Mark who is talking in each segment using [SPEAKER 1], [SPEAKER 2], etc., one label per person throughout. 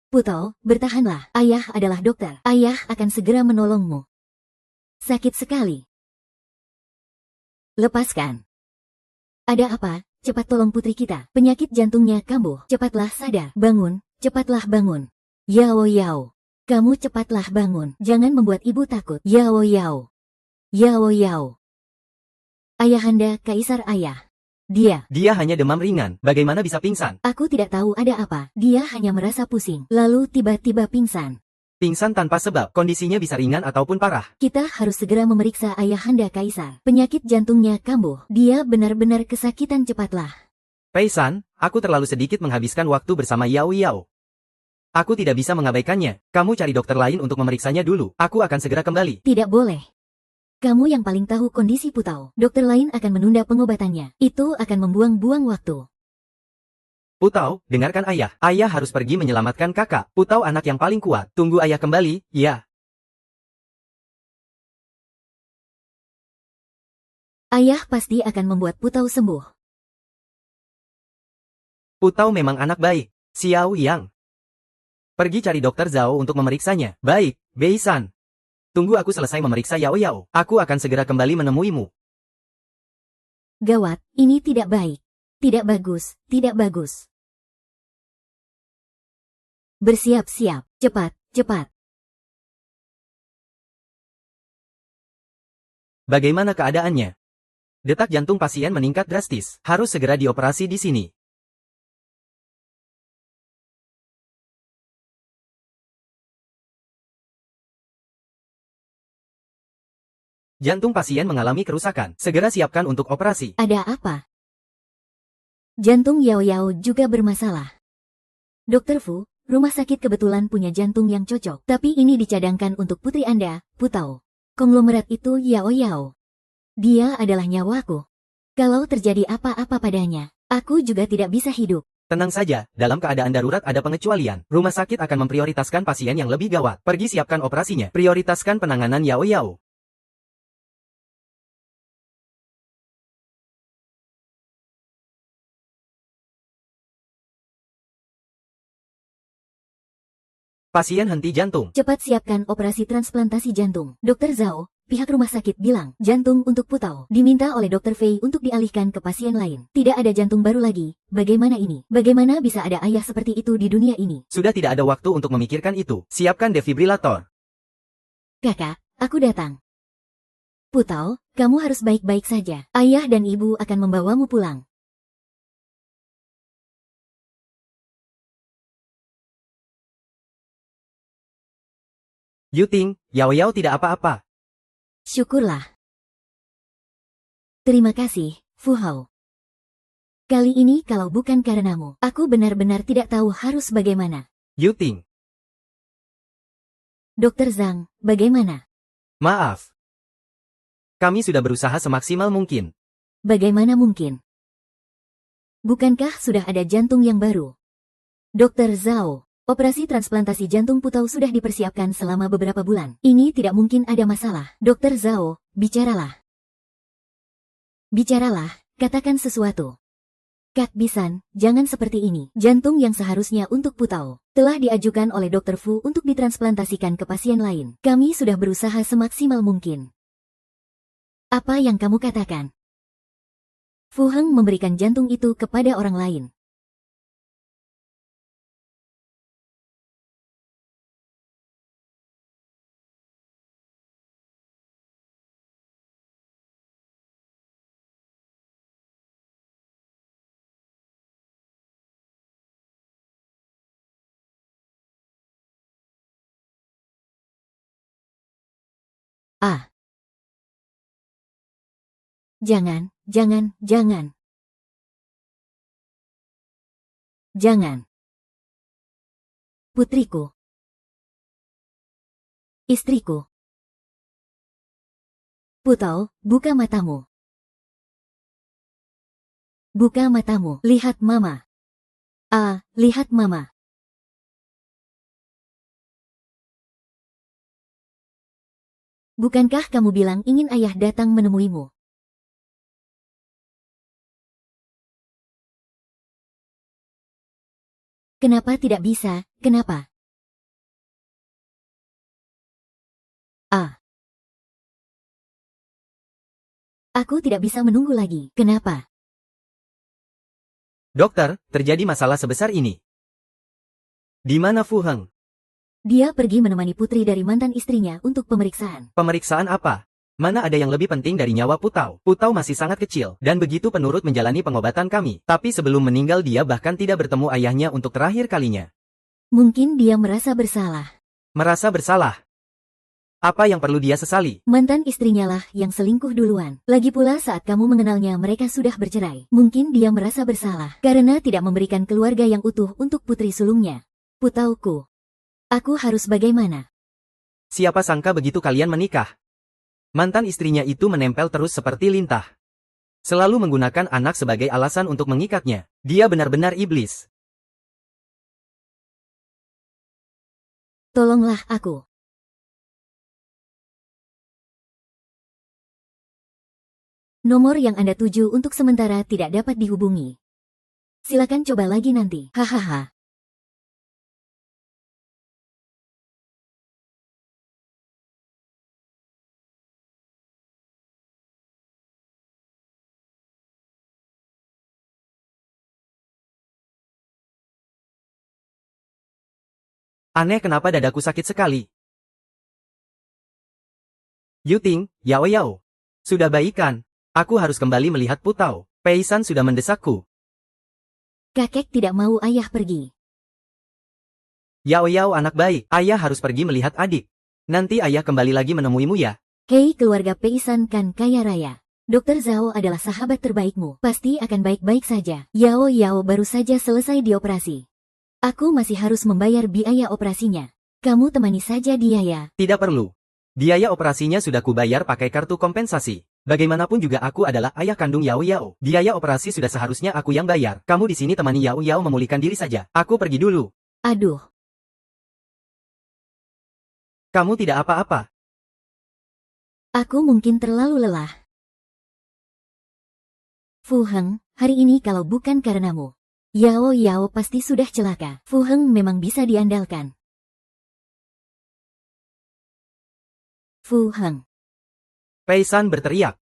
[SPEAKER 1] Putau, bertahanlah. Ayah adalah dokter. Ayah akan segera menolongmu. Sakit sekali. Lepaskan. Ada apa? Cepat tolong putri kita. Penyakit jantungnya kambuh. Cepatlah sadar. Bangun. Cepatlah bangun. Yao Yao. Kamu cepatlah bangun. Jangan membuat ibu takut. Yao Yao. Yao Yao. Ayahanda, Kaisar Ayah.
[SPEAKER 2] Dia hanya demam ringan. Bagaimana bisa pingsan?
[SPEAKER 1] Aku tidak tahu ada apa. Dia hanya merasa pusing. Lalu tiba-tiba pingsan.
[SPEAKER 2] Pingsan tanpa sebab. Kondisinya bisa ringan ataupun parah.
[SPEAKER 1] Kita harus segera memeriksa Ayahanda Kaisar. Penyakit jantungnya kambuh. Dia benar-benar kesakitan. Cepatlah.
[SPEAKER 2] Pei-san, aku terlalu sedikit menghabiskan waktu bersama Yao Yao. Aku tidak bisa mengabaikannya. Kamu cari dokter lain untuk memeriksanya dulu. Aku akan segera kembali.
[SPEAKER 1] Tidak boleh. Kamu yang paling tahu kondisi Putau. Dokter lain akan menunda pengobatannya. Itu akan membuang-buang waktu.
[SPEAKER 2] Putau, dengarkan ayah. Ayah harus pergi menyelamatkan kakak. Putau anak yang paling kuat. Tunggu ayah kembali, ya.
[SPEAKER 1] Ayah pasti akan membuat Putau sembuh.
[SPEAKER 2] Putau memang anak baik. Xiao Yang. Pergi cari dokter Zhao untuk memeriksanya. Baik, Bei-san. Tunggu aku selesai memeriksa Yao Yao. Aku akan segera kembali menemuimu.
[SPEAKER 1] Gawat, ini tidak baik. Tidak bagus, tidak bagus. Bersiap-siap, cepat, cepat.
[SPEAKER 2] Bagaimana keadaannya? Detak jantung pasien meningkat drastis. Harus segera dioperasi di sini. Jantung pasien mengalami kerusakan. Segera siapkan untuk operasi.
[SPEAKER 1] Ada apa? Jantung Yao Yao juga bermasalah. Dokter Fu, rumah sakit kebetulan punya jantung yang cocok. Tapi ini dicadangkan untuk putri Anda, Putau. Konglomerat itu Yao Yao. Dia adalah nyawaku. Kalau terjadi apa-apa padanya, aku juga tidak bisa hidup.
[SPEAKER 2] Tenang saja, dalam keadaan darurat ada pengecualian. Rumah sakit akan memprioritaskan pasien yang lebih gawat. Pergi siapkan operasinya. Prioritaskan penanganan Yao Yao. Pasien henti jantung.
[SPEAKER 1] Cepat siapkan operasi transplantasi jantung. Dokter Zhao, pihak rumah sakit bilang, jantung untuk Putau diminta oleh Dokter Fei untuk dialihkan ke pasien lain. Tidak ada jantung baru lagi. Bagaimana ini? Bagaimana bisa ada ayah seperti itu di dunia ini?
[SPEAKER 2] Sudah tidak ada waktu untuk memikirkan itu. Siapkan defibrilator.
[SPEAKER 1] Kakak, aku datang. Putau, kamu harus baik-baik saja. Ayah dan ibu akan membawamu pulang.
[SPEAKER 2] Yuting, Yao Yao tidak apa-apa.
[SPEAKER 1] Syukurlah. Terima kasih, Fu Hao. Kali ini kalau bukan karenamu, aku benar-benar tidak tahu harus bagaimana.
[SPEAKER 2] Yuting,
[SPEAKER 1] Dokter Zhang, bagaimana?
[SPEAKER 2] maaf. Kami sudah berusaha semaksimal mungkin.
[SPEAKER 1] Bagaimana mungkin? Bukankah sudah ada jantung yang baru? Dokter Zhao, operasi transplantasi jantung Putau sudah dipersiapkan selama beberapa bulan. Ini tidak mungkin ada masalah. Dokter Zhao, bicaralah. Bicaralah, katakan sesuatu. Kak Bisan, jangan seperti ini. Jantung yang seharusnya untuk Putau telah diajukan oleh Dokter Fu untuk ditransplantasikan ke pasien lain. Kami sudah berusaha semaksimal mungkin. Apa yang kamu katakan? Fu Heng memberikan jantung itu kepada orang lain. Ah. Jangan, jangan, jangan. Jangan. Putriku. Istriku. Putau, buka matamu. Buka matamu. Lihat mama. Ah, lihat mama. Bukankah kamu bilang ingin ayah datang menemuimu? Kenapa tidak bisa? Kenapa? Aku tidak bisa menunggu lagi. Kenapa?
[SPEAKER 2] Dokter, terjadi masalah sebesar ini. Di mana Fu Heng?
[SPEAKER 1] Dia pergi menemani putri dari mantan istrinya untuk pemeriksaan.
[SPEAKER 2] Pemeriksaan apa? Mana ada yang lebih penting dari nyawa Putau? Putau masih sangat kecil, dan begitu penurut menjalani pengobatan kami. Tapi sebelum meninggal dia bahkan tidak bertemu ayahnya untuk terakhir kalinya.
[SPEAKER 1] Mungkin dia merasa bersalah.
[SPEAKER 2] Merasa bersalah? Apa yang perlu dia sesali?
[SPEAKER 1] Mantan istrinya lah yang selingkuh duluan. Lagi pula saat kamu mengenalnya mereka sudah bercerai. Mungkin dia merasa bersalah karena tidak memberikan keluarga yang utuh untuk putri sulungnya. Putauku. Aku harus bagaimana?
[SPEAKER 2] Siapa sangka begitu kalian menikah? Mantan istrinya itu menempel terus seperti lintah. Selalu menggunakan anak sebagai alasan untuk mengikatnya. Dia benar-benar iblis.
[SPEAKER 1] Tolonglah aku. Nomor yang Anda tuju untuk sementara tidak dapat dihubungi. Silakan coba lagi nanti. Hahaha.
[SPEAKER 2] Aneh kenapa dadaku sakit sekali. Yuting, Yao Yao. Sudah baik kan? Aku harus kembali melihat Putau. Peisan sudah mendesakku.
[SPEAKER 1] Kakek tidak mau ayah pergi.
[SPEAKER 2] Yao Yao anak baik, ayah harus pergi melihat adik. Nanti ayah kembali lagi menemuimu ya.
[SPEAKER 1] Hei keluarga Peisan kan kaya raya. Dokter Zhao adalah sahabat terbaikmu. Pasti akan baik-baik saja. Yao Yao baru saja selesai dioperasi. Aku masih harus membayar biaya operasinya. Kamu temani saja dia ya.
[SPEAKER 2] Tidak perlu. Biaya operasinya sudah kubayar pakai kartu kompensasi. Bagaimanapun juga aku adalah ayah kandung Yao Yao. Biaya operasi sudah seharusnya aku yang bayar. Kamu di sini temani Yao Yao memulihkan diri saja. Aku pergi dulu.
[SPEAKER 1] Aduh.
[SPEAKER 2] Kamu tidak apa-apa.
[SPEAKER 1] Aku mungkin terlalu lelah. Fu Heng, hari ini kalau bukan karenamu, Yao Yao pasti sudah celaka. Fu Heng memang bisa diandalkan. Fu Heng.
[SPEAKER 2] Peisan berteriak.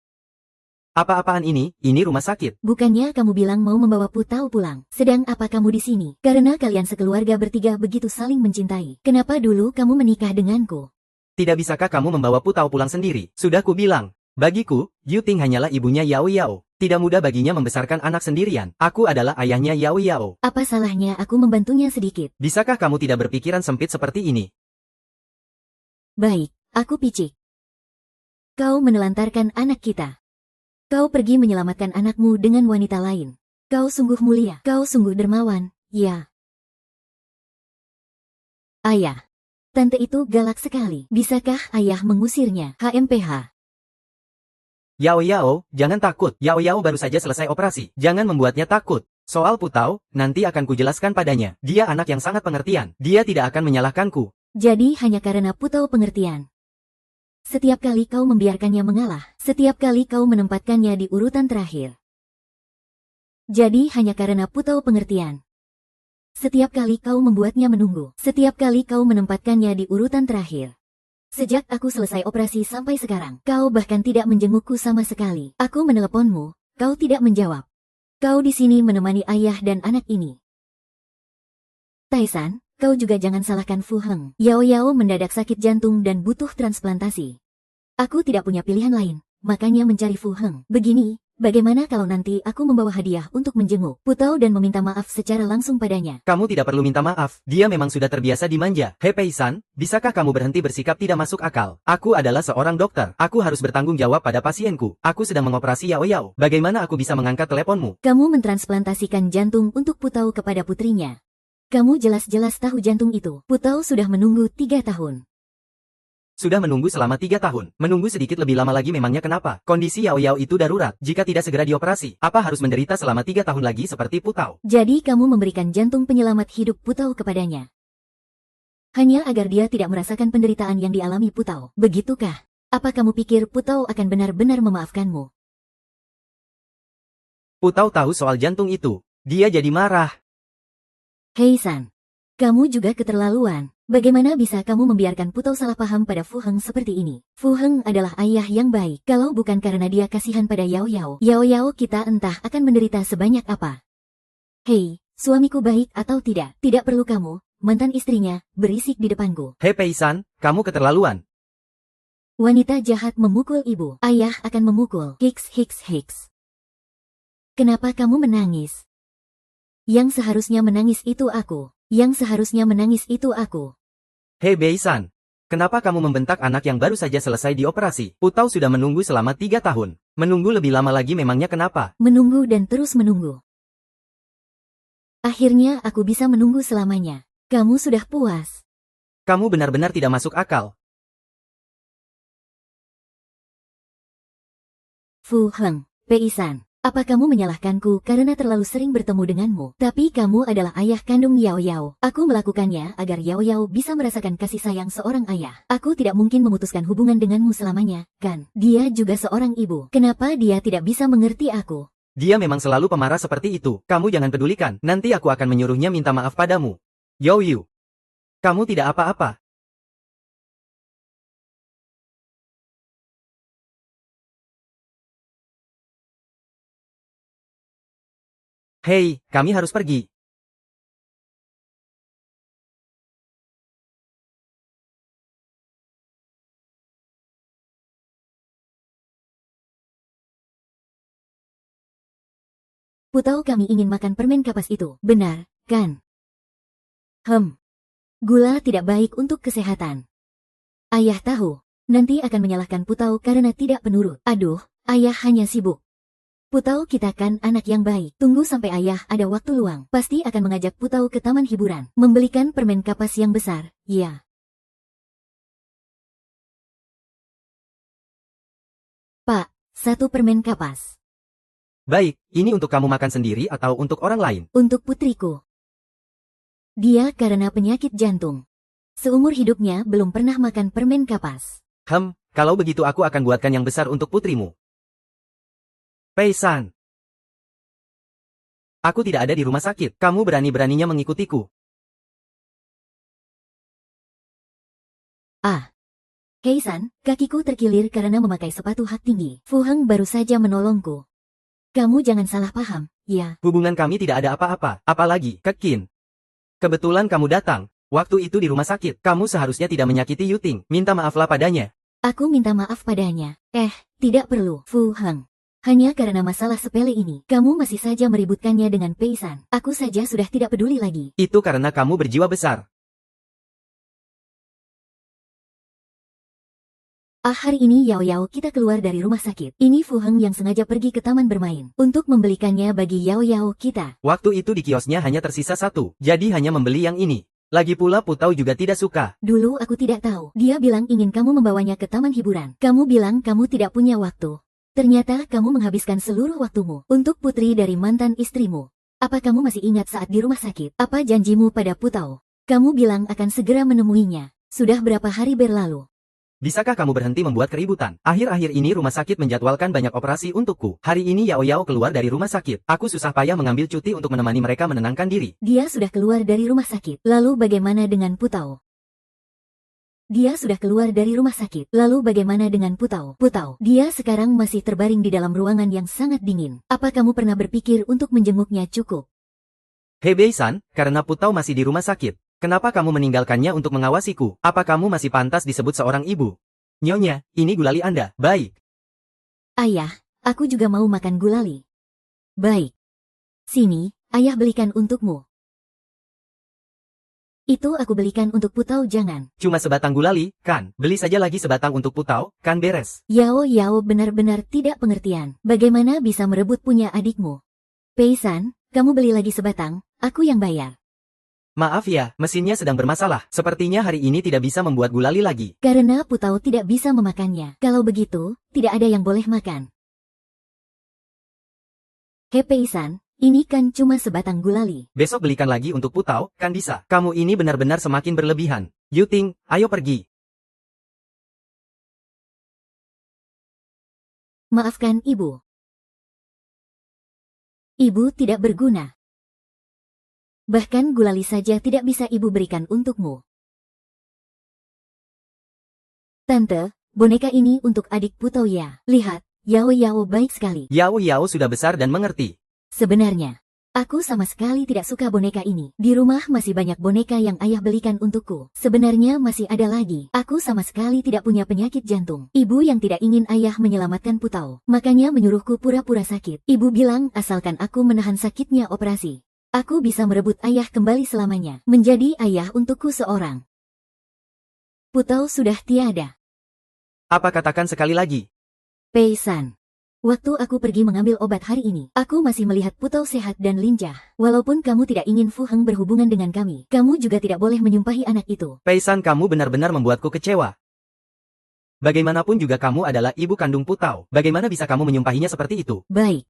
[SPEAKER 2] Apa-apaan ini? Ini rumah sakit.
[SPEAKER 1] Bukannya kamu bilang mau membawa Putau pulang? Sedang apa kamu di sini? Karena kalian sekeluarga bertiga begitu saling mencintai. Kenapa dulu kamu menikah denganku?
[SPEAKER 2] Tidak bisakah kamu membawa Putau pulang sendiri? Sudah kubilang. Bagiku, Yuting hanyalah ibunya Yao Yao. Tidak mudah baginya membesarkan anak sendirian. Aku adalah ayahnya Yao Yao.
[SPEAKER 1] Apa salahnya aku membantunya sedikit?
[SPEAKER 2] Bisakah kamu tidak berpikiran sempit seperti ini?
[SPEAKER 1] Baik, aku picik. Kau menelantarkan anak kita. Kau pergi menyelamatkan anakmu dengan wanita lain. Kau sungguh mulia. Kau sungguh dermawan, ya. Ayah. Tante itu galak sekali. Bisakah ayah mengusirnya? HMPH.
[SPEAKER 2] Yao Yao, jangan takut. Yao Yao baru saja selesai operasi. Jangan membuatnya takut. Soal Putau, nanti akan kujelaskan padanya. Dia anak yang sangat pengertian. Dia tidak akan menyalahkanku.
[SPEAKER 1] Jadi hanya karena Putau pengertian. Setiap kali kau membiarkannya mengalah, setiap kali kau menempatkannya di urutan terakhir. Jadi hanya karena Putau pengertian. Setiap kali kau membuatnya menunggu, setiap kali kau menempatkannya di urutan terakhir. Sejak aku selesai operasi sampai sekarang, kau bahkan tidak menjengukku sama sekali. Aku meneleponmu, kau tidak menjawab. Kau di sini menemani ayah dan anak ini. Taisan, kau juga jangan salahkan Fu Heng. Yao Yao mendadak sakit jantung dan butuh transplantasi. Aku tidak punya pilihan lain, makanya mencari Fu Heng. Begini, bagaimana kalau nanti aku membawa hadiah untuk menjenguk Putau dan meminta maaf secara langsung padanya?
[SPEAKER 2] Kamu tidak perlu minta maaf, dia memang sudah terbiasa dimanja. Hei Peisan, bisakah kamu berhenti bersikap tidak masuk akal? Aku adalah seorang dokter, aku harus bertanggung jawab pada pasienku. Aku sedang mengoperasi Yao Yao, bagaimana aku bisa mengangkat teleponmu?
[SPEAKER 1] Kamu mentransplantasikan jantung untuk Putau kepada putrinya. Kamu jelas-jelas tahu jantung itu. Putau sudah menunggu 3 tahun.
[SPEAKER 2] Sudah menunggu selama 3 tahun. Menunggu sedikit lebih lama lagi memangnya kenapa? Kondisi Yao Yao itu darurat. Jika tidak segera dioperasi, apa harus menderita selama 3 tahun lagi seperti Putau?
[SPEAKER 1] Jadi kamu memberikan jantung penyelamat hidup Putau kepadanya. Hanya agar dia tidak merasakan penderitaan yang dialami Putau. Begitukah? Apa kamu pikir Putau akan benar-benar memaafkanmu?
[SPEAKER 2] Putau tahu soal jantung itu. Dia jadi marah.
[SPEAKER 1] Hei San, kamu juga keterlaluan. Bagaimana bisa kamu membiarkan Putau salah paham pada Fu Heng seperti ini? Fu Heng adalah ayah yang baik. Kalau bukan karena dia kasihan pada Yao Yao, Yao Yao kita entah akan menderita sebanyak apa. Hei, suamiku baik atau tidak? Tidak perlu kamu, mantan istrinya, berisik di depanku.
[SPEAKER 2] Hei Pei-san, kamu keterlaluan.
[SPEAKER 1] Wanita jahat memukul ibu. Ayah akan memukul. Hiks hiks hiks. Kenapa kamu menangis? Yang seharusnya menangis itu aku. Yang seharusnya menangis itu aku.
[SPEAKER 2] Hei Bei-san, kenapa kamu membentak anak yang baru saja selesai dioperasi? Putau sudah menunggu selama 3 tahun. Menunggu lebih lama lagi memangnya kenapa?
[SPEAKER 1] Menunggu dan terus menunggu. Akhirnya aku bisa menunggu selamanya. Kamu sudah puas.
[SPEAKER 2] Kamu benar-benar tidak masuk akal.
[SPEAKER 1] Fu Heng, Pei-san. Apa kamu menyalahkanku karena terlalu sering bertemu denganmu? Tapi kamu adalah ayah kandung Yao Yao. Aku melakukannya agar Yao Yao bisa merasakan kasih sayang seorang ayah. Aku tidak mungkin memutuskan hubungan denganmu selamanya, kan? Dia juga seorang ibu. Kenapa dia tidak bisa mengerti aku?
[SPEAKER 2] Dia memang selalu pemarah seperti itu. Kamu jangan pedulikan. Nanti aku akan menyuruhnya minta maaf padamu. Yao Yu. Kamu tidak apa-apa. Hei, kami harus pergi.
[SPEAKER 1] Putau kami ingin makan permen kapas itu. Benar, kan? Gula tidak baik untuk kesehatan. Ayah tahu, nanti akan menyalahkan Putau karena tidak penurut. Aduh, ayah hanya sibuk. Putau kita kan anak yang baik. Tunggu sampai ayah ada waktu luang. Pasti akan mengajak Putau ke taman hiburan. Membelikan permen kapas yang besar. Ya. Pak, 1 permen kapas.
[SPEAKER 2] Baik, ini untuk kamu makan sendiri atau untuk orang lain?
[SPEAKER 1] Untuk putriku. Dia karena penyakit jantung. Seumur hidupnya belum pernah makan permen kapas.
[SPEAKER 2] Kalau begitu aku akan buatkan yang besar untuk putrimu. Pei-san. Aku tidak ada di rumah sakit. Kamu berani-beraninya mengikutiku.
[SPEAKER 1] Hei-san, kakiku terkilir karena memakai sepatu hak tinggi. Fu Heng baru saja menolongku. Kamu jangan salah paham, ya.
[SPEAKER 2] Hubungan kami tidak ada apa-apa. Apalagi, Kekin. Kebetulan kamu datang. Waktu itu di rumah sakit. Kamu seharusnya tidak menyakiti Yuting. Minta maaflah padanya.
[SPEAKER 1] Aku minta maaf padanya. Tidak perlu, Fu Heng. Hanya karena masalah sepele ini, kamu masih saja meributkannya dengan Pei-san. Aku saja sudah tidak peduli lagi.
[SPEAKER 2] Itu karena kamu berjiwa besar.
[SPEAKER 1] Hari ini Yao Yao kita keluar dari rumah sakit. Ini Fu Heng yang sengaja pergi ke taman bermain untuk membelikannya bagi Yao Yao kita.
[SPEAKER 2] Waktu itu di kiosnya hanya tersisa 1, jadi hanya membeli yang ini. Lagi pula Putau juga tidak suka.
[SPEAKER 1] Dulu aku tidak tahu. Dia bilang ingin kamu membawanya ke taman hiburan. Kamu bilang kamu tidak punya waktu. Ternyata kamu menghabiskan seluruh waktumu untuk putri dari mantan istrimu. Apa kamu masih ingat saat di rumah sakit? Apa janjimu pada Putau? Kamu bilang akan segera menemuinya. Sudah berapa hari berlalu?
[SPEAKER 2] Bisakah kamu berhenti membuat keributan? Akhir-akhir ini rumah sakit menjadwalkan banyak operasi untukku. Hari ini Yao Yao keluar dari rumah sakit. Aku susah payah mengambil cuti untuk menemani mereka menenangkan diri.
[SPEAKER 1] Dia sudah keluar dari rumah sakit. Lalu bagaimana dengan Putau? Dia sudah keluar dari rumah sakit. Lalu bagaimana dengan Putau? Putau, dia sekarang masih terbaring di dalam ruangan yang sangat dingin. Apa kamu pernah berpikir untuk menjenguknya cukup?
[SPEAKER 2] Hei Bei-san, karena Putau masih di rumah sakit. Kenapa kamu meninggalkannya untuk mengawasiku? Apa kamu masih pantas disebut seorang ibu? Nyonya, ini gulali Anda. Baik.
[SPEAKER 1] Ayah, aku juga mau makan gulali. Baik. Sini, ayah belikan untukmu. Itu aku belikan untuk Putau jangan.
[SPEAKER 2] Cuma sebatang gulali, kan? Beli saja lagi sebatang untuk Putau, kan beres.
[SPEAKER 1] Yao Yao benar-benar tidak pengertian. Bagaimana bisa merebut punya adikmu? Pei-san, kamu beli lagi sebatang, aku yang bayar.
[SPEAKER 2] Maaf ya, mesinnya sedang bermasalah. Sepertinya hari ini tidak bisa membuat gulali lagi.
[SPEAKER 1] Karena Putau tidak bisa memakannya. Kalau begitu, tidak ada yang boleh makan. Hei Pei-san, ini kan cuma sebatang gulali.
[SPEAKER 2] Besok belikan lagi untuk Putau, kan bisa. Kamu ini benar-benar semakin berlebihan. Yuting, ayo pergi.
[SPEAKER 1] Maafkan ibu. Ibu tidak berguna. Bahkan gulali saja tidak bisa ibu berikan untukmu. Tante, boneka ini untuk adik Putau ya. Lihat, Yao Yao baik sekali.
[SPEAKER 2] Yao Yao sudah besar dan mengerti.
[SPEAKER 1] Sebenarnya, aku sama sekali tidak suka boneka ini. Di rumah masih banyak boneka yang ayah belikan untukku. Sebenarnya masih ada lagi. Aku sama sekali tidak punya penyakit jantung. Ibu yang tidak ingin ayah menyelamatkan Putau. Makanya menyuruhku pura-pura sakit. Ibu bilang asalkan aku menahan sakitnya operasi, aku bisa merebut ayah kembali selamanya. Menjadi ayah untukku seorang. Putau sudah tiada.
[SPEAKER 2] Apa katakan sekali lagi?
[SPEAKER 1] Pei-san. Waktu aku pergi mengambil obat hari ini, aku masih melihat Putau sehat dan lincah. Walaupun kamu tidak ingin Fu Heng berhubungan dengan kami, kamu juga tidak boleh menyumpahi anak itu.
[SPEAKER 2] Pei-san, kamu benar-benar membuatku kecewa. Bagaimanapun juga kamu adalah ibu kandung Putau. Bagaimana bisa kamu menyumpahinya seperti itu?
[SPEAKER 1] Baik.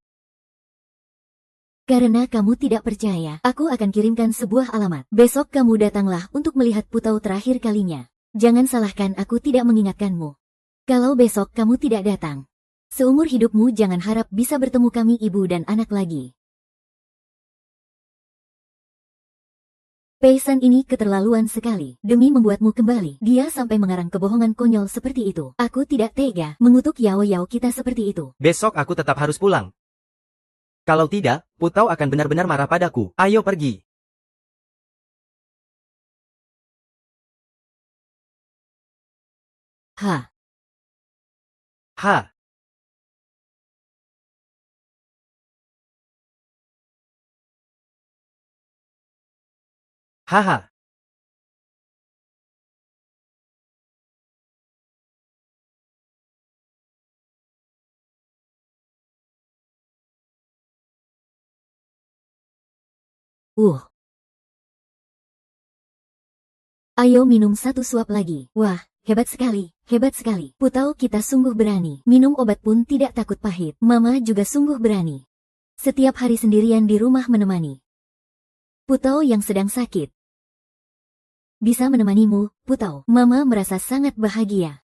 [SPEAKER 1] Karena kamu tidak percaya, aku akan kirimkan sebuah alamat. Besok kamu datanglah untuk melihat Putau terakhir kalinya. Jangan salahkan aku tidak mengingatkanmu. Kalau besok kamu tidak datang, seumur hidupmu jangan harap bisa bertemu kami ibu dan anak lagi. Pei-san ini keterlaluan sekali. Demi membuatmu kembali, dia sampai mengarang kebohongan konyol seperti itu. Aku tidak tega mengutuk Yao Yao kita seperti itu.
[SPEAKER 2] Besok aku tetap harus pulang. Kalau tidak, Putau akan benar-benar marah padaku. Ayo pergi.
[SPEAKER 1] Ha.
[SPEAKER 2] Ha. Haha.
[SPEAKER 1] Ayo minum satu suap lagi. Wah, hebat sekali, hebat sekali. Putau kita sungguh berani. Minum obat pun tidak takut pahit. Mama juga sungguh berani. Setiap hari sendirian di rumah menemani Putau yang sedang sakit. Bisa menemanimu, Putau. Mama merasa sangat bahagia.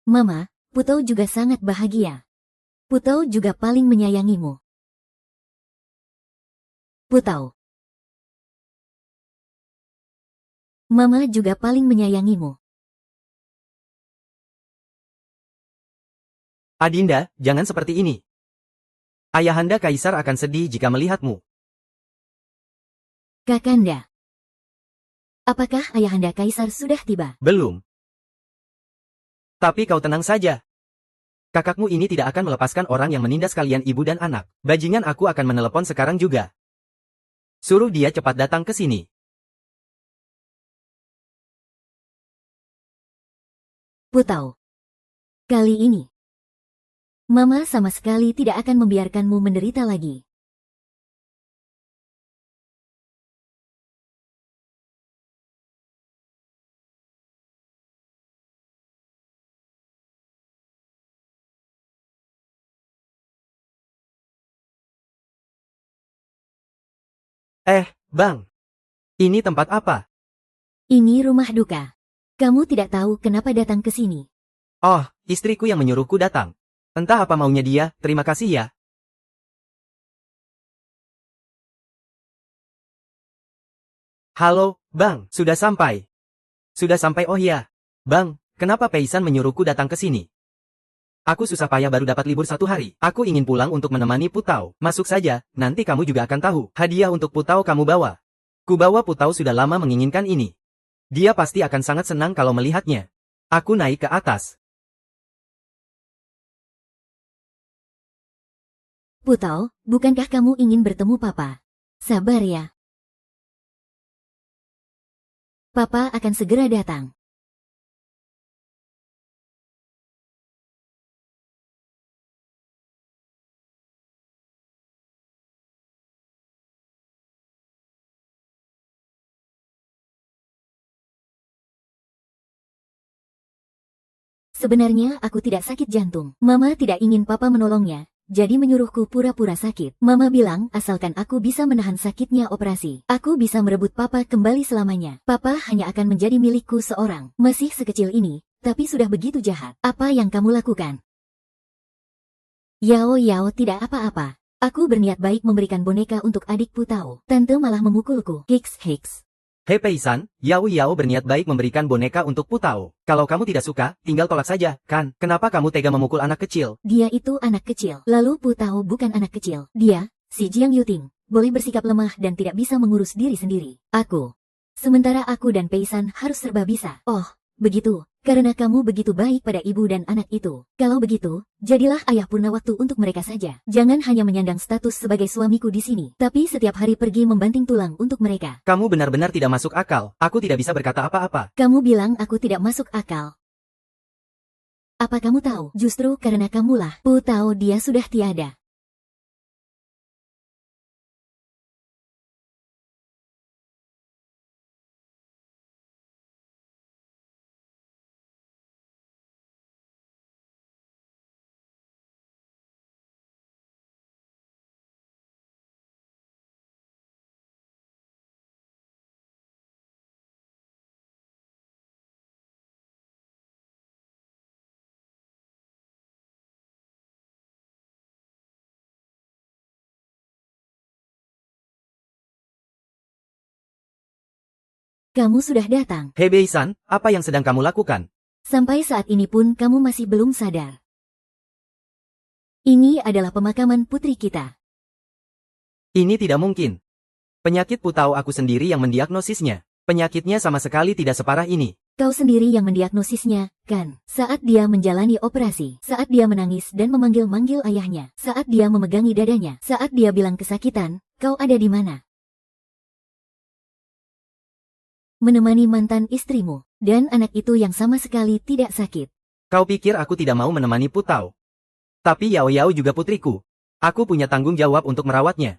[SPEAKER 1] Mama, Putau juga sangat bahagia. Putau juga paling menyayangimu. Putau. Mama juga paling menyayangimu.
[SPEAKER 2] Adinda, jangan seperti ini. Ayahanda Kaisar akan sedih jika melihatmu.
[SPEAKER 1] Kakanda. Apakah Ayahanda Kaisar sudah tiba?
[SPEAKER 2] Belum. Tapi kau tenang saja. Kakakmu ini tidak akan melepaskan orang yang menindas kalian ibu dan anak. Bajingan, aku akan menelepon sekarang juga. Suruh dia cepat datang ke sini.
[SPEAKER 1] Putau. Kali ini, Mama sama sekali tidak akan membiarkanmu menderita lagi.
[SPEAKER 2] Bang. Ini tempat apa?
[SPEAKER 1] Ini rumah duka. Kamu tidak tahu kenapa datang ke sini.
[SPEAKER 2] Oh, istriku yang menyuruhku datang. Entah apa maunya dia, terima kasih ya. Halo, Bang, sudah sampai. Sudah sampai, oh ya. Bang, kenapa Peisan menyuruhku datang ke sini? Aku susah payah baru dapat libur 1 hari. Aku ingin pulang untuk menemani Putau. Masuk saja, nanti kamu juga akan tahu. Hadiah untuk Putau kamu bawa. Kubawa Putau sudah lama menginginkan ini. Dia pasti akan sangat senang kalau melihatnya. Aku naik ke atas.
[SPEAKER 1] Putau, bukankah kamu ingin bertemu Papa? Sabar ya. Papa akan segera datang. Sebenarnya aku tidak sakit jantung. Mama tidak ingin Papa menolongnya, jadi menyuruhku pura-pura sakit. Mama bilang asalkan aku bisa menahan sakitnya operasi, aku bisa merebut Papa kembali selamanya. Papa hanya akan menjadi milikku seorang. Masih sekecil ini, tapi sudah begitu jahat. Apa yang kamu lakukan? Yao Yao tidak apa-apa. Aku berniat baik memberikan boneka untuk adik Putau. Tante malah memukulku. Hiks hiks.
[SPEAKER 2] Hei Pei-san, Yao Yao berniat baik memberikan boneka untuk Putao. Kalau kamu tidak suka, tinggal tolak saja, kan? Kenapa kamu tega memukul anak kecil?
[SPEAKER 1] Dia itu anak kecil. Lalu Putao bukan anak kecil. Dia, si Jiang Yuting, boleh bersikap lemah dan tidak bisa mengurus diri sendiri. Sementara aku dan Pei-san harus serba bisa. Oh, begitu. Karena kamu begitu baik pada ibu dan anak itu. Kalau begitu, jadilah ayah purna waktu untuk mereka saja. Jangan hanya menyandang status sebagai suamiku di sini, tapi setiap hari pergi membanting tulang untuk mereka.
[SPEAKER 2] Kamu benar-benar tidak masuk akal. Aku tidak bisa berkata apa-apa.
[SPEAKER 1] Kamu bilang aku tidak masuk akal. Apa kamu tahu? Justru karena kamulah. Putao dia sudah tiada. Kamu sudah datang.
[SPEAKER 2] Hei Bei-san, apa yang sedang kamu lakukan?
[SPEAKER 1] Sampai saat ini pun kamu masih belum sadar. Ini adalah pemakaman putri kita.
[SPEAKER 2] Ini tidak mungkin. Penyakit Putao aku sendiri yang mendiagnosisnya. Penyakitnya sama sekali tidak separah ini.
[SPEAKER 1] Kau sendiri yang mendiagnosisnya, kan? Saat dia menjalani operasi, saat dia menangis dan memanggil-manggil ayahnya, saat dia memegangi dadanya, saat dia bilang kesakitan, kau ada di mana? Menemani mantan istrimu, dan anak itu yang sama sekali tidak sakit.
[SPEAKER 2] Kau pikir aku tidak mau menemani Putao? Tapi Yao Yao juga putriku. Aku punya tanggung jawab untuk merawatnya.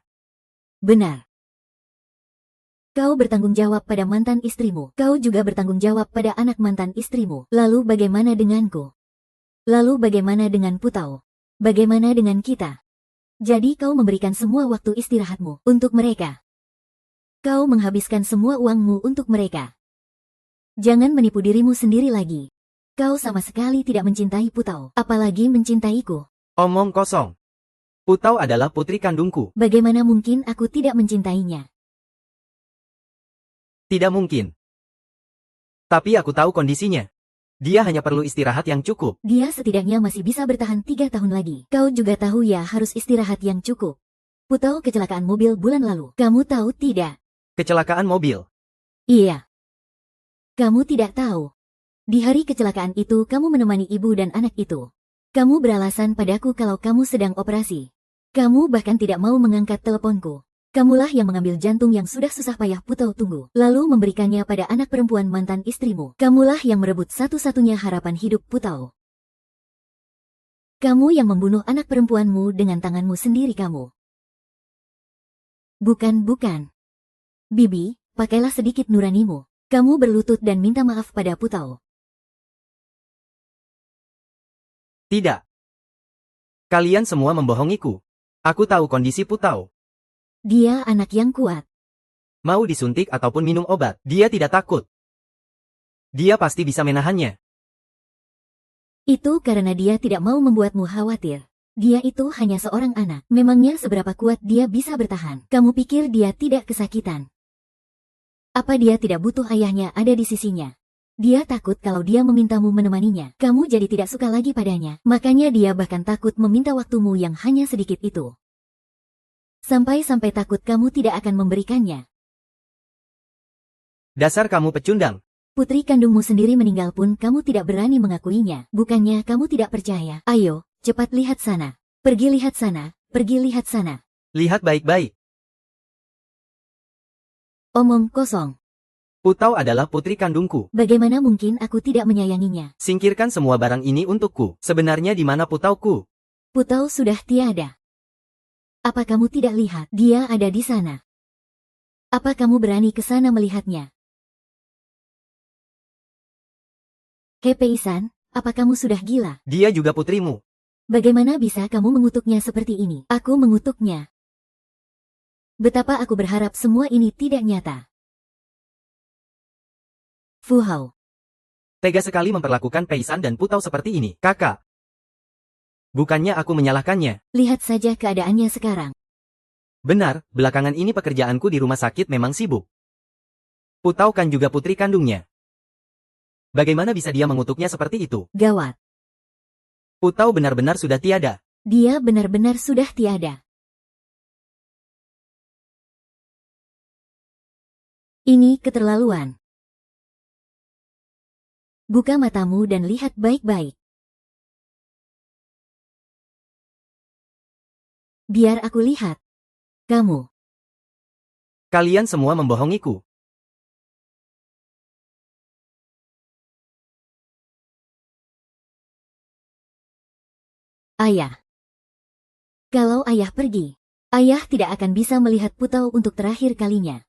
[SPEAKER 1] Benar. Kau bertanggung jawab pada mantan istrimu. Kau juga bertanggung jawab pada anak mantan istrimu. Lalu bagaimana denganku? Lalu bagaimana dengan Putao? Bagaimana dengan kita? Jadi kau memberikan semua waktu istirahatmu untuk mereka. Kau menghabiskan semua uangmu untuk mereka. Jangan menipu dirimu sendiri lagi. Kau sama sekali tidak mencintai Putao, apalagi mencintaiku.
[SPEAKER 2] Omong kosong. Putao adalah putri kandungku.
[SPEAKER 1] Bagaimana mungkin aku tidak mencintainya?
[SPEAKER 2] Tidak mungkin. Tapi aku tahu kondisinya. Dia hanya perlu istirahat yang cukup.
[SPEAKER 1] Dia setidaknya masih bisa bertahan 3 tahun lagi. Kau juga tahu ya harus istirahat yang cukup. Putao kecelakaan mobil bulan lalu. Kamu tahu tidak?
[SPEAKER 2] Kecelakaan mobil.
[SPEAKER 1] Iya. Kamu tidak tahu. Di hari kecelakaan itu kamu menemani ibu dan anak itu. Kamu beralasan padaku kalau kamu sedang operasi. Kamu bahkan tidak mau mengangkat teleponku. Kamulah yang mengambil jantung yang sudah susah payah Putao tunggu, lalu memberikannya pada anak perempuan mantan istrimu. Kamulah yang merebut satu-satunya harapan hidup Putao. Kamu yang membunuh anak perempuanmu dengan tanganmu sendiri kamu. Bukan. Bibi, pakailah sedikit nuranimu. Kamu berlutut dan minta maaf pada Putao.
[SPEAKER 2] Tidak. Kalian semua membohongiku. Aku tahu kondisi Putao.
[SPEAKER 1] Dia anak yang kuat.
[SPEAKER 2] Mau disuntik ataupun minum obat, dia tidak takut. Dia pasti bisa menahannya.
[SPEAKER 1] Itu karena dia tidak mau membuatmu khawatir. Dia itu hanya seorang anak. Memangnya seberapa kuat dia bisa bertahan? Kamu pikir dia tidak kesakitan? Apa dia tidak butuh ayahnya ada di sisinya? Dia takut kalau dia memintamu menemaninya. Kamu jadi tidak suka lagi padanya. Makanya dia bahkan takut meminta waktumu yang hanya sedikit itu. Sampai-sampai takut kamu tidak akan memberikannya.
[SPEAKER 2] Dasar kamu pecundang.
[SPEAKER 1] Putri kandungmu sendiri meninggal pun kamu tidak berani mengakuinya. Bukannya kamu tidak percaya. Ayo, cepat lihat sana. Pergi lihat sana. Pergi lihat sana.
[SPEAKER 2] Lihat baik-baik.
[SPEAKER 1] Omong kosong.
[SPEAKER 2] Putao adalah putri kandungku.
[SPEAKER 1] Bagaimana mungkin aku tidak menyayanginya?
[SPEAKER 2] Singkirkan semua barang ini untukku. Sebenarnya di mana Putaoku?
[SPEAKER 1] Putao sudah tiada. Apa kamu tidak lihat? Dia ada di sana. Apa kamu berani ke sana melihatnya? Hei Pei-san, apa kamu sudah gila?
[SPEAKER 2] Dia juga putrimu.
[SPEAKER 1] Bagaimana bisa kamu mengutuknya seperti ini? Aku mengutuknya. Betapa aku berharap semua ini tidak nyata. Fu Hao.
[SPEAKER 2] Tega sekali memperlakukan Pei-san dan Putao seperti ini, kakak. Bukannya aku menyalahkannya.
[SPEAKER 1] Lihat saja keadaannya sekarang.
[SPEAKER 2] Benar, belakangan ini pekerjaanku di rumah sakit memang sibuk. Putau kan juga putri kandungnya. Bagaimana bisa dia mengutuknya seperti itu?
[SPEAKER 1] Gawat.
[SPEAKER 2] Putau benar-benar sudah tiada.
[SPEAKER 1] Dia benar-benar sudah tiada. Ini keterlaluan. Buka matamu dan lihat baik-baik. Biar aku lihat. Kamu.
[SPEAKER 2] Kalian semua membohongiku.
[SPEAKER 1] Ayah. Kalau ayah pergi, ayah tidak akan bisa melihat Putau untuk terakhir kalinya.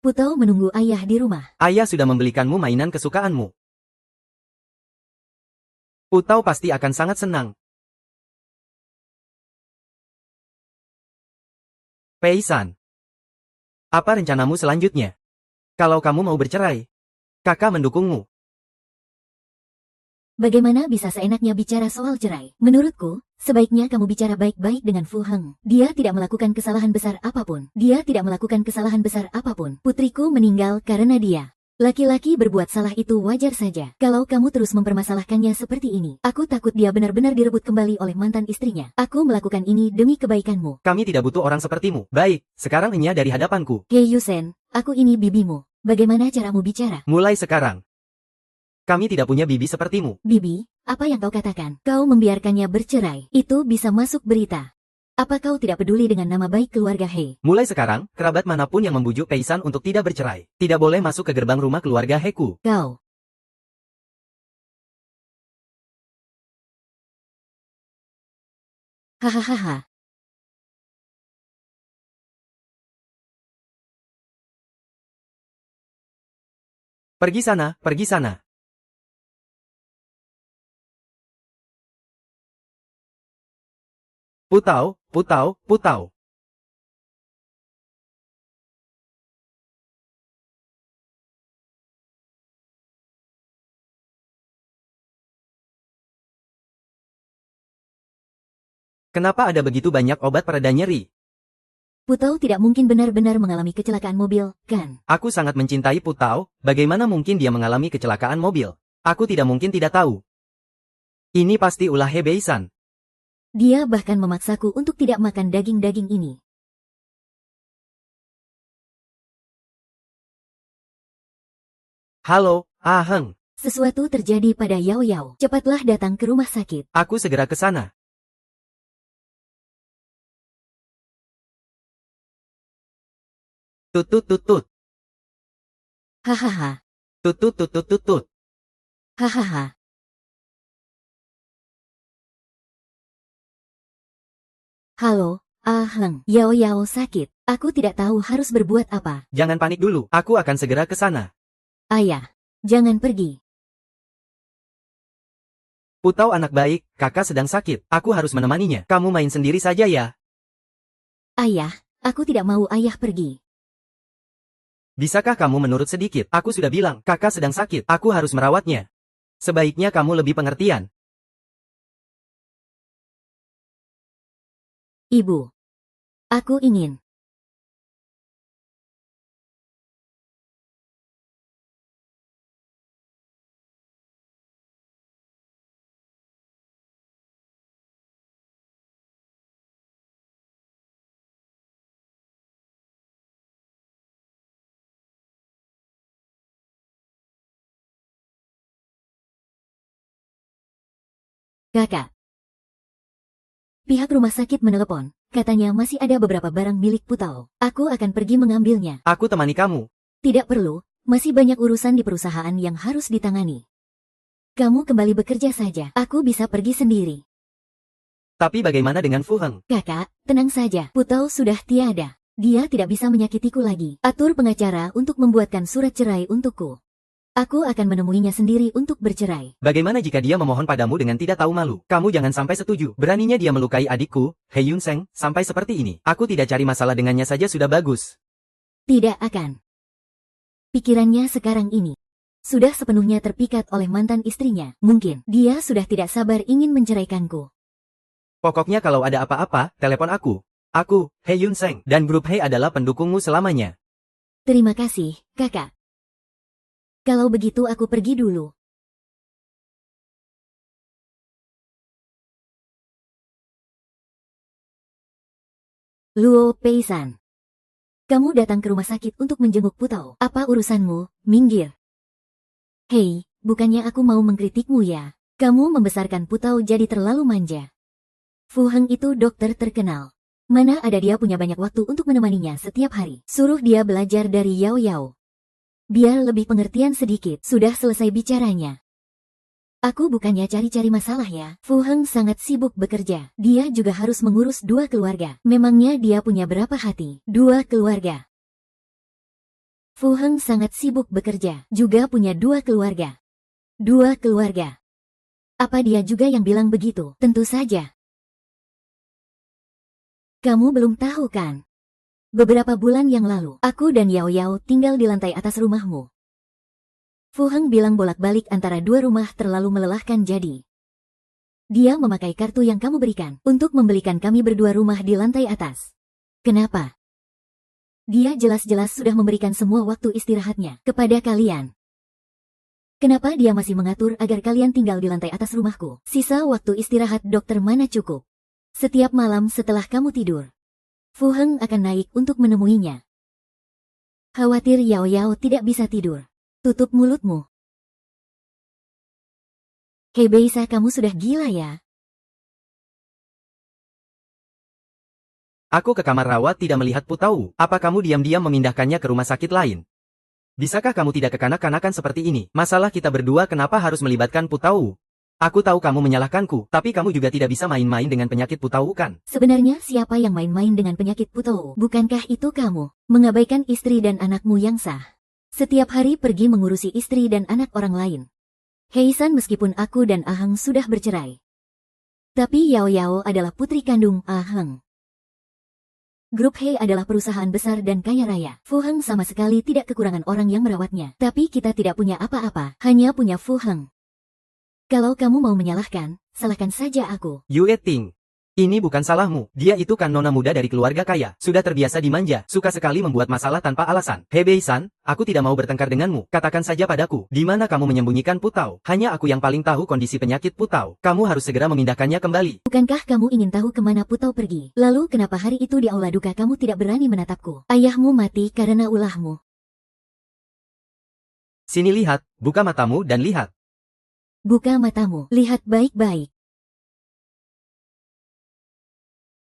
[SPEAKER 1] Putau menunggu ayah di rumah.
[SPEAKER 2] Ayah sudah membelikanmu mainan kesukaanmu. Putau pasti akan sangat senang. Pei-san. Apa rencanamu selanjutnya? Kalau kamu mau bercerai, kakak mendukungmu.
[SPEAKER 1] Bagaimana bisa seenaknya bicara soal cerai? Menurutku, sebaiknya kamu bicara baik-baik dengan Fu Heng. Dia tidak melakukan kesalahan besar apapun. Dia tidak melakukan kesalahan besar apapun. Putriku meninggal karena dia. Laki-laki berbuat salah itu wajar saja. Kalau kamu terus mempermasalahkannya seperti ini, aku takut dia benar-benar direbut kembali oleh mantan istrinya. Aku melakukan ini demi kebaikanmu.
[SPEAKER 2] Kami tidak butuh orang sepertimu. Baik, sekarang Enya dari hadapanku.
[SPEAKER 1] Hei Yusen, aku ini bibimu. Bagaimana caramu bicara?
[SPEAKER 2] Mulai sekarang. Kami tidak punya bibi sepertimu.
[SPEAKER 1] Bibi, apa yang kau katakan? Kau membiarkannya bercerai. Itu bisa masuk berita. Apa kau tidak peduli dengan nama baik keluarga He?
[SPEAKER 2] Mulai sekarang, kerabat manapun yang membujuk Pei-san untuk tidak bercerai, tidak boleh masuk ke gerbang rumah keluarga Heku.
[SPEAKER 1] Kau. Hahaha.
[SPEAKER 2] Pergi sana, pergi sana. Putau, Putau, Putau. Kenapa ada begitu banyak obat pereda nyeri?
[SPEAKER 1] Putau tidak mungkin benar-benar mengalami kecelakaan mobil, kan?
[SPEAKER 2] Aku sangat mencintai Putau, bagaimana mungkin dia mengalami kecelakaan mobil? Aku tidak mungkin tidak tahu. Ini pasti ulah He Bei-san.
[SPEAKER 1] Dia bahkan memaksaku untuk tidak makan daging-daging ini.
[SPEAKER 2] Halo, Aheng.
[SPEAKER 1] Sesuatu terjadi pada Yao Yao. Cepatlah datang ke rumah sakit.
[SPEAKER 2] Aku segera ke sana. Tut tut tut tut.
[SPEAKER 1] Hahaha.
[SPEAKER 2] Tut tut tut tut tut tut.
[SPEAKER 1] Hahaha. Halo, Aheng. Yao Yao sakit. Aku tidak tahu harus berbuat apa.
[SPEAKER 2] Jangan panik dulu, aku akan segera ke sana.
[SPEAKER 1] Ayah, jangan pergi.
[SPEAKER 2] Putau anak baik, kakak sedang sakit, aku harus menemaninya. Kamu main sendiri saja ya.
[SPEAKER 1] Ayah, aku tidak mau ayah pergi.
[SPEAKER 2] Bisakah kamu menurut sedikit? Aku sudah bilang, kakak sedang sakit, aku harus merawatnya. Sebaiknya kamu lebih pengertian.
[SPEAKER 1] Ibu. Aku ingin. Kakak. Pihak rumah sakit menelepon. Katanya masih ada beberapa barang milik Putau. Aku akan pergi mengambilnya.
[SPEAKER 2] Aku temani kamu.
[SPEAKER 1] Tidak perlu, masih banyak urusan di perusahaan yang harus ditangani. Kamu kembali bekerja saja. Aku bisa pergi sendiri.
[SPEAKER 2] Tapi bagaimana dengan Fu Heng?
[SPEAKER 1] Kakak, tenang saja. Putau sudah tiada. Dia tidak bisa menyakitiku lagi. Atur pengacara untuk membuatkan surat cerai untukku. Aku akan menemuinya sendiri untuk bercerai.
[SPEAKER 2] Bagaimana jika dia memohon padamu dengan tidak tahu malu? Kamu jangan sampai setuju. Beraninya dia melukai adikku, He Yun Seng, sampai seperti ini. Aku tidak cari masalah dengannya saja sudah bagus.
[SPEAKER 1] Tidak akan. Pikirannya sekarang ini sudah sepenuhnya terpikat oleh mantan istrinya. Mungkin dia sudah tidak sabar ingin menceraikanku.
[SPEAKER 2] Pokoknya kalau ada apa-apa, telepon aku. Aku, He Yun Seng, dan grup He adalah pendukungmu selamanya.
[SPEAKER 1] Terima kasih, kakak. Kalau begitu aku pergi dulu. Luo Peisan. Kamu datang ke rumah sakit untuk menjenguk Putao. Apa urusanmu? Minggir. Hei, bukannya aku mau mengkritikmu ya. Kamu membesarkan Putao jadi terlalu manja. Fu Heng itu dokter terkenal. Mana ada dia punya banyak waktu untuk menemaninya setiap hari. Suruh dia belajar dari Yao Yao. Biar lebih pengertian sedikit. Sudah selesai bicaranya. Aku bukannya cari-cari masalah ya. Fu Heng sangat sibuk bekerja. Dia juga harus mengurus 2 keluarga. Memangnya dia punya berapa hati? 2 keluarga. Fu Heng sangat sibuk bekerja. Juga punya 2 keluarga. 2 keluarga. Apa dia juga yang bilang begitu? Tentu saja. Kamu belum tahu kan? Beberapa bulan yang lalu, aku dan Yao Yao tinggal di lantai atas rumahmu. Fu Heng bilang bolak-balik antara 2 rumah terlalu melelahkan jadi. Dia memakai kartu yang kamu berikan untuk membelikan kami berdua rumah di lantai atas. Kenapa? Dia jelas-jelas sudah memberikan semua waktu istirahatnya kepada kalian. Kenapa dia masih mengatur agar kalian tinggal di lantai atas rumahku? Sisa waktu istirahat dokter mana cukup? Setiap malam setelah kamu tidur, Fu Heng akan naik untuk menemuinya. Khawatir Yao Yao tidak bisa tidur. Tutup mulutmu. Hei Beisa, kamu sudah gila ya?
[SPEAKER 2] Aku ke kamar rawat tidak melihat Putau. Apa kamu diam-diam memindahkannya ke rumah sakit lain? Bisakah kamu tidak kekanak-kanakan seperti ini? Masalah kita berdua kenapa harus melibatkan Putau? Aku tahu kamu menyalahkanku, tapi kamu juga tidak bisa main-main dengan penyakit Putau kan?
[SPEAKER 1] Sebenarnya siapa yang main-main dengan penyakit Putau? Bukankah itu kamu? Mengabaikan istri dan anakmu yang sah. Setiap hari pergi mengurusi istri dan anak orang lain. Heisan, meskipun aku dan Aheng sudah bercerai. Tapi Yao Yao adalah putri kandung Aheng. Grup He adalah perusahaan besar dan kaya raya. Fu Heng sama sekali tidak kekurangan orang yang merawatnya. Tapi kita tidak punya apa-apa, hanya punya Fu Heng. Kalau kamu mau menyalahkan, salahkan saja aku.
[SPEAKER 2] Yue Ting. Ini bukan salahmu. Dia itu kan nona muda dari keluarga kaya. Sudah terbiasa dimanja. Suka sekali membuat masalah tanpa alasan. Hei Bei-san, aku tidak mau bertengkar denganmu. Katakan saja padaku, di mana kamu menyembunyikan Putau? Hanya aku yang paling tahu kondisi penyakit Putau. Kamu harus segera memindahkannya kembali.
[SPEAKER 1] Bukankah kamu ingin tahu kemana Putau pergi? Lalu kenapa hari itu di aula duka kamu tidak berani menatapku? Ayahmu mati karena ulahmu.
[SPEAKER 2] Sini lihat, buka matamu dan lihat.
[SPEAKER 1] Buka matamu, lihat baik-baik.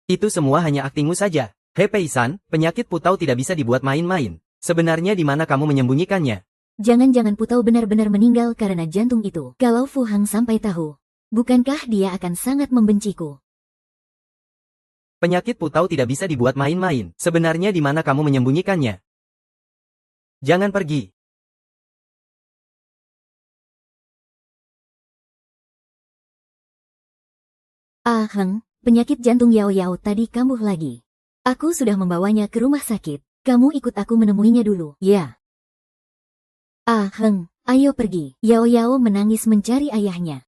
[SPEAKER 2] Itu semua hanya aktingmu saja. Hei Pei-san, penyakit Putau tidak bisa dibuat main-main. Sebenarnya di mana kamu menyembunyikannya?
[SPEAKER 1] Jangan-jangan Putau benar-benar meninggal karena jantung itu. Kalau Fu Heng sampai tahu, bukankah dia akan sangat membenciku?
[SPEAKER 2] Penyakit Putau tidak bisa dibuat main-main. Sebenarnya di mana kamu menyembunyikannya? Jangan pergi.
[SPEAKER 1] Aheng, penyakit jantung Yao Yao tadi kambuh lagi. Aku sudah membawanya ke rumah sakit. Kamu ikut aku menemuinya dulu, ya? Aheng, ayo pergi. Yao Yao menangis mencari ayahnya.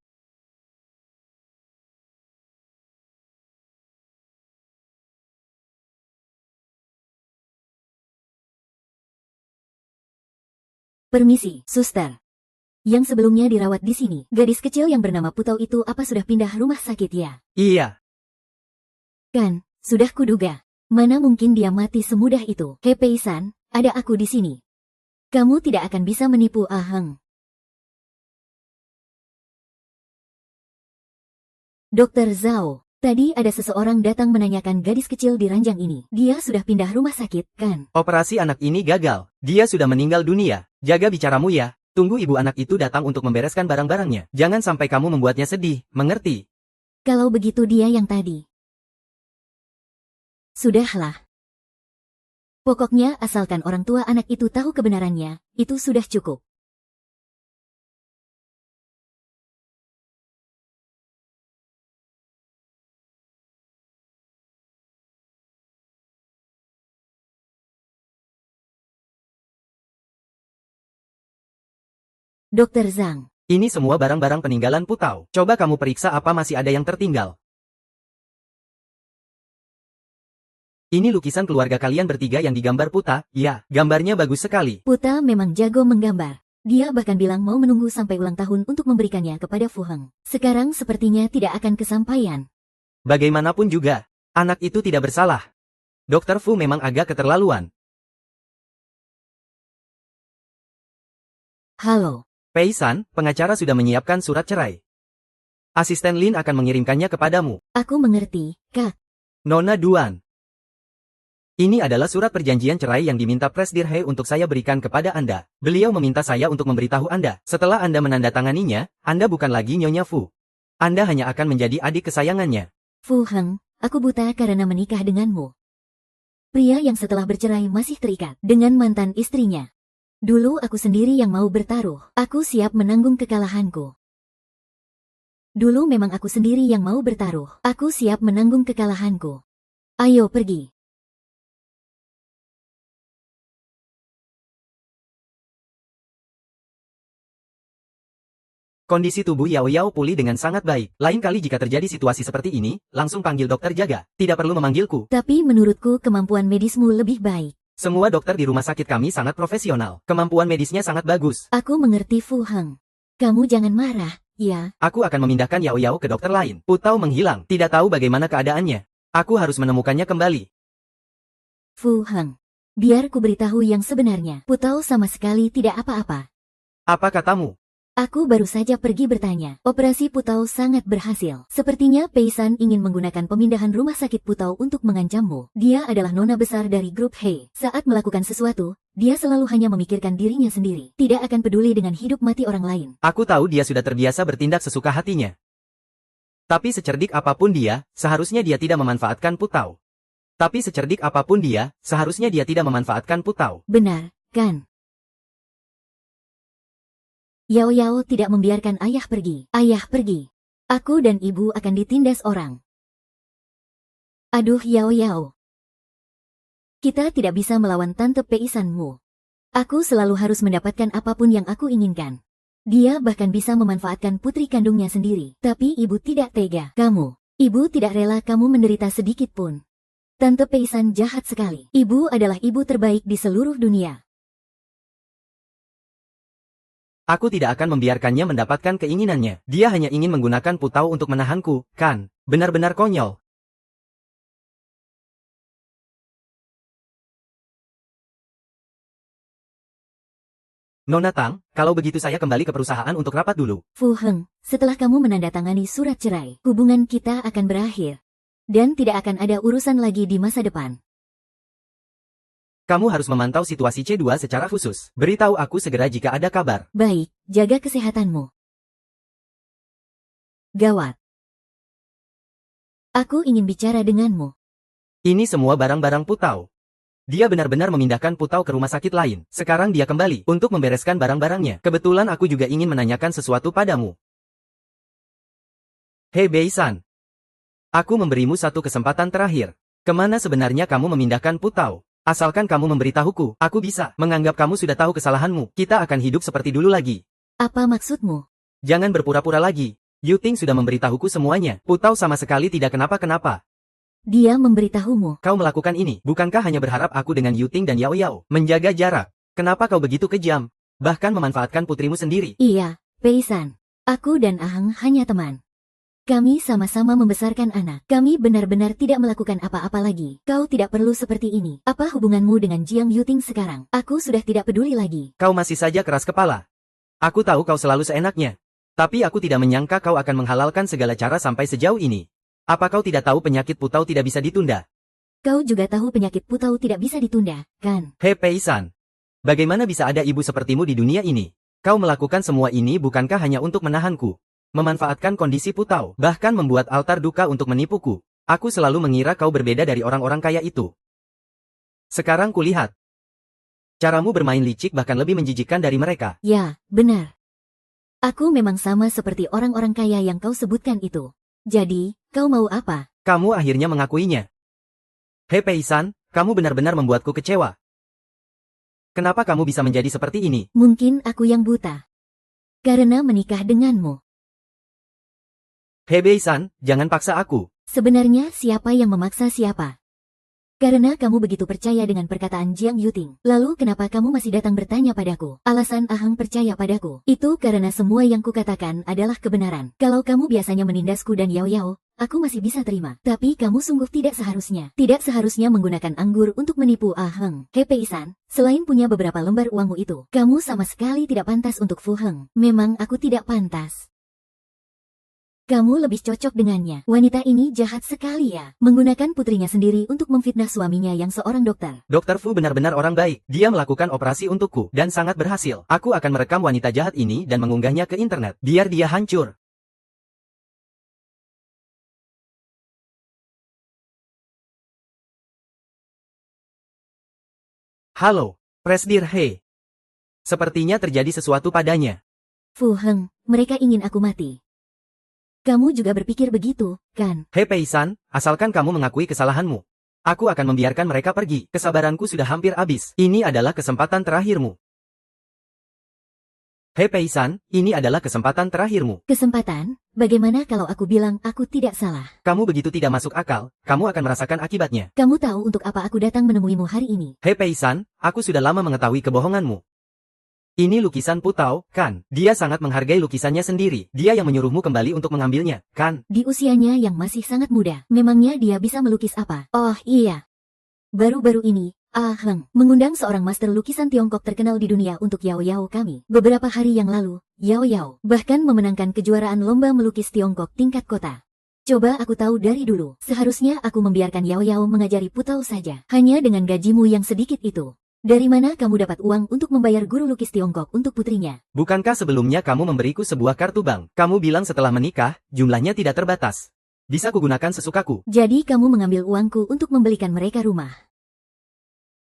[SPEAKER 1] Permisi, suster. Yang sebelumnya dirawat di sini, gadis kecil yang bernama Putau itu apa sudah pindah rumah sakit ya?
[SPEAKER 2] Iya.
[SPEAKER 1] Kan, sudah kuduga. Mana mungkin dia mati semudah itu. Hei Pei-san, ada aku di sini. Kamu tidak akan bisa menipu Aheng. Dokter Zhao, tadi ada seseorang datang menanyakan gadis kecil di ranjang ini. Dia sudah pindah rumah sakit, kan?
[SPEAKER 2] Operasi anak ini gagal. Dia sudah meninggal dunia. Jaga bicaramu ya. Tunggu ibu anak itu datang untuk membereskan barang-barangnya. Jangan sampai kamu membuatnya sedih, mengerti?
[SPEAKER 1] Kalau begitu dia yang tadi. Sudahlah. Pokoknya asalkan orang tua anak itu tahu kebenarannya, itu sudah cukup. Dokter Zhang.
[SPEAKER 2] Ini semua barang-barang peninggalan Putau. Coba kamu periksa apa masih ada yang tertinggal. Ini lukisan keluarga kalian bertiga yang digambar Puta. Ya, gambarnya bagus sekali.
[SPEAKER 1] Puta memang jago menggambar. Dia bahkan bilang mau menunggu sampai ulang tahun untuk memberikannya kepada Fu Heng. Sekarang sepertinya tidak akan kesampaian.
[SPEAKER 2] Bagaimanapun juga, anak itu tidak bersalah. Dokter Fu memang agak keterlaluan.
[SPEAKER 1] Halo.
[SPEAKER 2] Pei San, pengacara sudah menyiapkan surat cerai. Asisten Lin akan mengirimkannya kepadamu.
[SPEAKER 1] Aku mengerti, Kak.
[SPEAKER 2] Nona Duan. Ini adalah surat perjanjian cerai yang diminta Presdir He untuk saya berikan kepada Anda. Beliau meminta saya untuk memberitahu Anda. Setelah Anda menandatanganinya, Anda bukan lagi Nyonya Fu. Anda hanya akan menjadi adik kesayangannya.
[SPEAKER 1] Fu Heng, aku buta karena menikah denganmu. Pria yang setelah bercerai masih terikat dengan mantan istrinya. Dulu aku sendiri yang mau bertaruh. Aku siap menanggung kekalahanku. Dulu memang aku sendiri yang mau bertaruh. Aku siap menanggung kekalahanku. Ayo pergi.
[SPEAKER 2] Kondisi tubuh Yao Yao pulih dengan sangat baik. Lain kali jika terjadi situasi seperti ini, langsung panggil dokter jaga. Tidak perlu memanggilku.
[SPEAKER 1] Tapi menurutku kemampuan medismu lebih baik.
[SPEAKER 2] Semua dokter di rumah sakit kami sangat profesional. Kemampuan medisnya sangat bagus.
[SPEAKER 1] Aku mengerti Fu Heng. Kamu jangan marah, ya.
[SPEAKER 2] Aku akan memindahkan Yao Yao ke dokter lain. Putau menghilang. Tidak tahu bagaimana keadaannya. Aku harus menemukannya kembali.
[SPEAKER 1] Fu Heng. Biar ku beritahu yang sebenarnya. Putau sama sekali tidak apa-apa.
[SPEAKER 2] Apa katamu?
[SPEAKER 1] Aku baru saja pergi bertanya. Operasi Putau sangat berhasil. Sepertinya Pei San ingin menggunakan pemindahan rumah sakit Putau untuk mengancammu. Dia adalah nona besar dari grup He. Saat melakukan sesuatu, dia selalu hanya memikirkan dirinya sendiri. Tidak akan peduli dengan hidup mati orang lain.
[SPEAKER 2] Aku tahu dia sudah terbiasa bertindak sesuka hatinya. Tapi secerdik apapun dia, seharusnya dia tidak memanfaatkan Putau. Tapi secerdik apapun dia, seharusnya dia tidak memanfaatkan Putau.
[SPEAKER 1] Benar, kan? Yao Yao tidak membiarkan ayah pergi. Ayah pergi. Aku dan ibu akan ditindas orang. Aduh Yao Yao. Kita tidak bisa melawan Tante Pei Sanmu. Aku selalu harus mendapatkan apapun yang aku inginkan. Dia bahkan bisa memanfaatkan putri kandungnya sendiri. Tapi ibu tidak tega. Ibu tidak rela kamu menderita sedikit pun. Tante Pei San jahat sekali. Ibu adalah ibu terbaik di seluruh dunia.
[SPEAKER 2] Aku tidak akan membiarkannya mendapatkan keinginannya. Dia hanya ingin menggunakan Putau untuk menahanku, kan? Benar-benar konyol. Nona Tang, kalau begitu saya kembali ke perusahaan untuk rapat dulu.
[SPEAKER 1] Fu Heng, setelah kamu menandatangani surat cerai, hubungan kita akan berakhir. Dan tidak akan ada urusan lagi di masa depan.
[SPEAKER 2] Kamu harus memantau situasi C2 secara khusus. Beritahu aku segera jika ada kabar.
[SPEAKER 1] Baik, jaga kesehatanmu. Gawat. Aku ingin bicara denganmu.
[SPEAKER 2] Ini semua barang-barang Putau. Dia benar-benar memindahkan Putau ke rumah sakit lain. Sekarang dia kembali untuk membereskan barang-barangnya. Kebetulan aku juga ingin menanyakan sesuatu padamu. Hei Bei San. Aku memberimu satu kesempatan terakhir. Kemana sebenarnya kamu memindahkan Putau? Asalkan kamu memberitahuku, aku bisa menganggap kamu sudah tahu kesalahanmu. Kita akan hidup seperti dulu lagi.
[SPEAKER 1] Apa maksudmu?
[SPEAKER 2] Jangan berpura-pura lagi. Yu Ting sudah memberitahuku semuanya. Putau sama sekali tidak kenapa-kenapa.
[SPEAKER 1] Dia memberitahumu.
[SPEAKER 2] Kau melakukan ini, bukankah hanya berharap aku dengan Yu Ting dan Yao Yao menjaga jarak? Kenapa kau begitu kejam? Bahkan memanfaatkan putrimu sendiri.
[SPEAKER 1] Iya, Pei San. Aku dan Aheng hanya teman. Kami sama-sama membesarkan anak. Kami benar-benar tidak melakukan apa-apa lagi. Kau tidak perlu seperti ini. Apa hubunganmu dengan Jiang Yuting sekarang? Aku sudah tidak peduli lagi.
[SPEAKER 2] Kau masih saja keras kepala. Aku tahu kau selalu seenaknya. Tapi aku tidak menyangka kau akan menghalalkan segala cara sampai sejauh ini. Apa kau tidak tahu penyakit Putau tidak bisa ditunda?
[SPEAKER 1] Kau juga tahu penyakit Putau tidak bisa ditunda, kan?
[SPEAKER 2] Hei Pei San. Bagaimana bisa ada ibu sepertimu di dunia ini? Kau melakukan semua ini bukankah hanya untuk menahanku? Memanfaatkan kondisi Putau, bahkan membuat altar duka untuk menipuku. Aku selalu mengira kau berbeda dari orang-orang kaya itu. Sekarang kulihat. Caramu bermain licik bahkan lebih menjijikkan dari mereka.
[SPEAKER 1] Ya, benar. Aku memang sama seperti orang-orang kaya yang kau sebutkan itu. Jadi, kau mau apa?
[SPEAKER 2] Kamu akhirnya mengakuinya. Hei Pei San, kamu benar-benar membuatku kecewa. Kenapa kamu bisa menjadi seperti ini?
[SPEAKER 1] Mungkin aku yang buta. Karena menikah denganmu.
[SPEAKER 2] Hei Bei San, jangan paksa aku.
[SPEAKER 1] Sebenarnya siapa yang memaksa siapa? Karena kamu begitu percaya dengan perkataan Jiang Yuting. Lalu kenapa kamu masih datang bertanya padaku? Alasan Ahang percaya padaku. Itu karena semua yang kukatakan adalah kebenaran. Kalau kamu biasanya menindasku dan Yao Yao, aku masih bisa terima. Tapi kamu sungguh tidak seharusnya menggunakan anggur untuk menipu Aheng. He Pei-san, selain punya beberapa lembar uangmu itu, kamu sama sekali tidak pantas untuk Fu Heng. Memang aku tidak pantas. Kamu lebih cocok dengannya. Wanita ini jahat sekali ya. Menggunakan putrinya sendiri untuk memfitnah suaminya yang seorang dokter.
[SPEAKER 2] Dokter Fu benar-benar orang baik. Dia melakukan operasi untukku dan sangat berhasil. Aku akan merekam wanita jahat ini dan mengunggahnya ke internet. Biar dia hancur. Halo, Presdir He. Sepertinya terjadi sesuatu padanya.
[SPEAKER 1] Fu Heng, mereka ingin aku mati. Kamu juga berpikir begitu, kan?
[SPEAKER 2] He Pei-san, asalkan kamu mengakui kesalahanmu. Aku akan membiarkan mereka pergi. Kesabaranku sudah hampir habis. Ini adalah kesempatan terakhirmu. He Pei-san, ini adalah kesempatan terakhirmu.
[SPEAKER 1] Kesempatan? Bagaimana kalau aku bilang aku tidak salah?
[SPEAKER 2] Kamu begitu tidak masuk akal, kamu akan merasakan akibatnya.
[SPEAKER 1] Kamu tahu untuk apa aku datang menemuimu hari ini?
[SPEAKER 2] He Pei-san, aku sudah lama mengetahui kebohonganmu. Ini lukisan Putao, kan? Dia sangat menghargai lukisannya sendiri. Dia yang menyuruhmu kembali untuk mengambilnya, kan?
[SPEAKER 1] Di usianya yang masih sangat muda, memangnya dia bisa melukis apa? Oh iya. Baru-baru ini, Aheng mengundang seorang master lukisan Tiongkok terkenal di dunia untuk Yao Yao kami. Beberapa hari yang lalu, Yao Yao bahkan memenangkan kejuaraan lomba melukis Tiongkok tingkat kota. Coba aku tahu dari dulu, seharusnya aku membiarkan Yao Yao mengajari Putao saja. Hanya dengan gajimu yang sedikit itu. Dari mana kamu dapat uang untuk membayar guru lukis Tiongkok untuk putrinya?
[SPEAKER 2] Bukankah sebelumnya kamu memberiku sebuah kartu bank? Kamu bilang setelah menikah, jumlahnya tidak terbatas. Bisa kugunakan sesukaku.
[SPEAKER 1] Jadi kamu mengambil uangku untuk membelikan mereka rumah.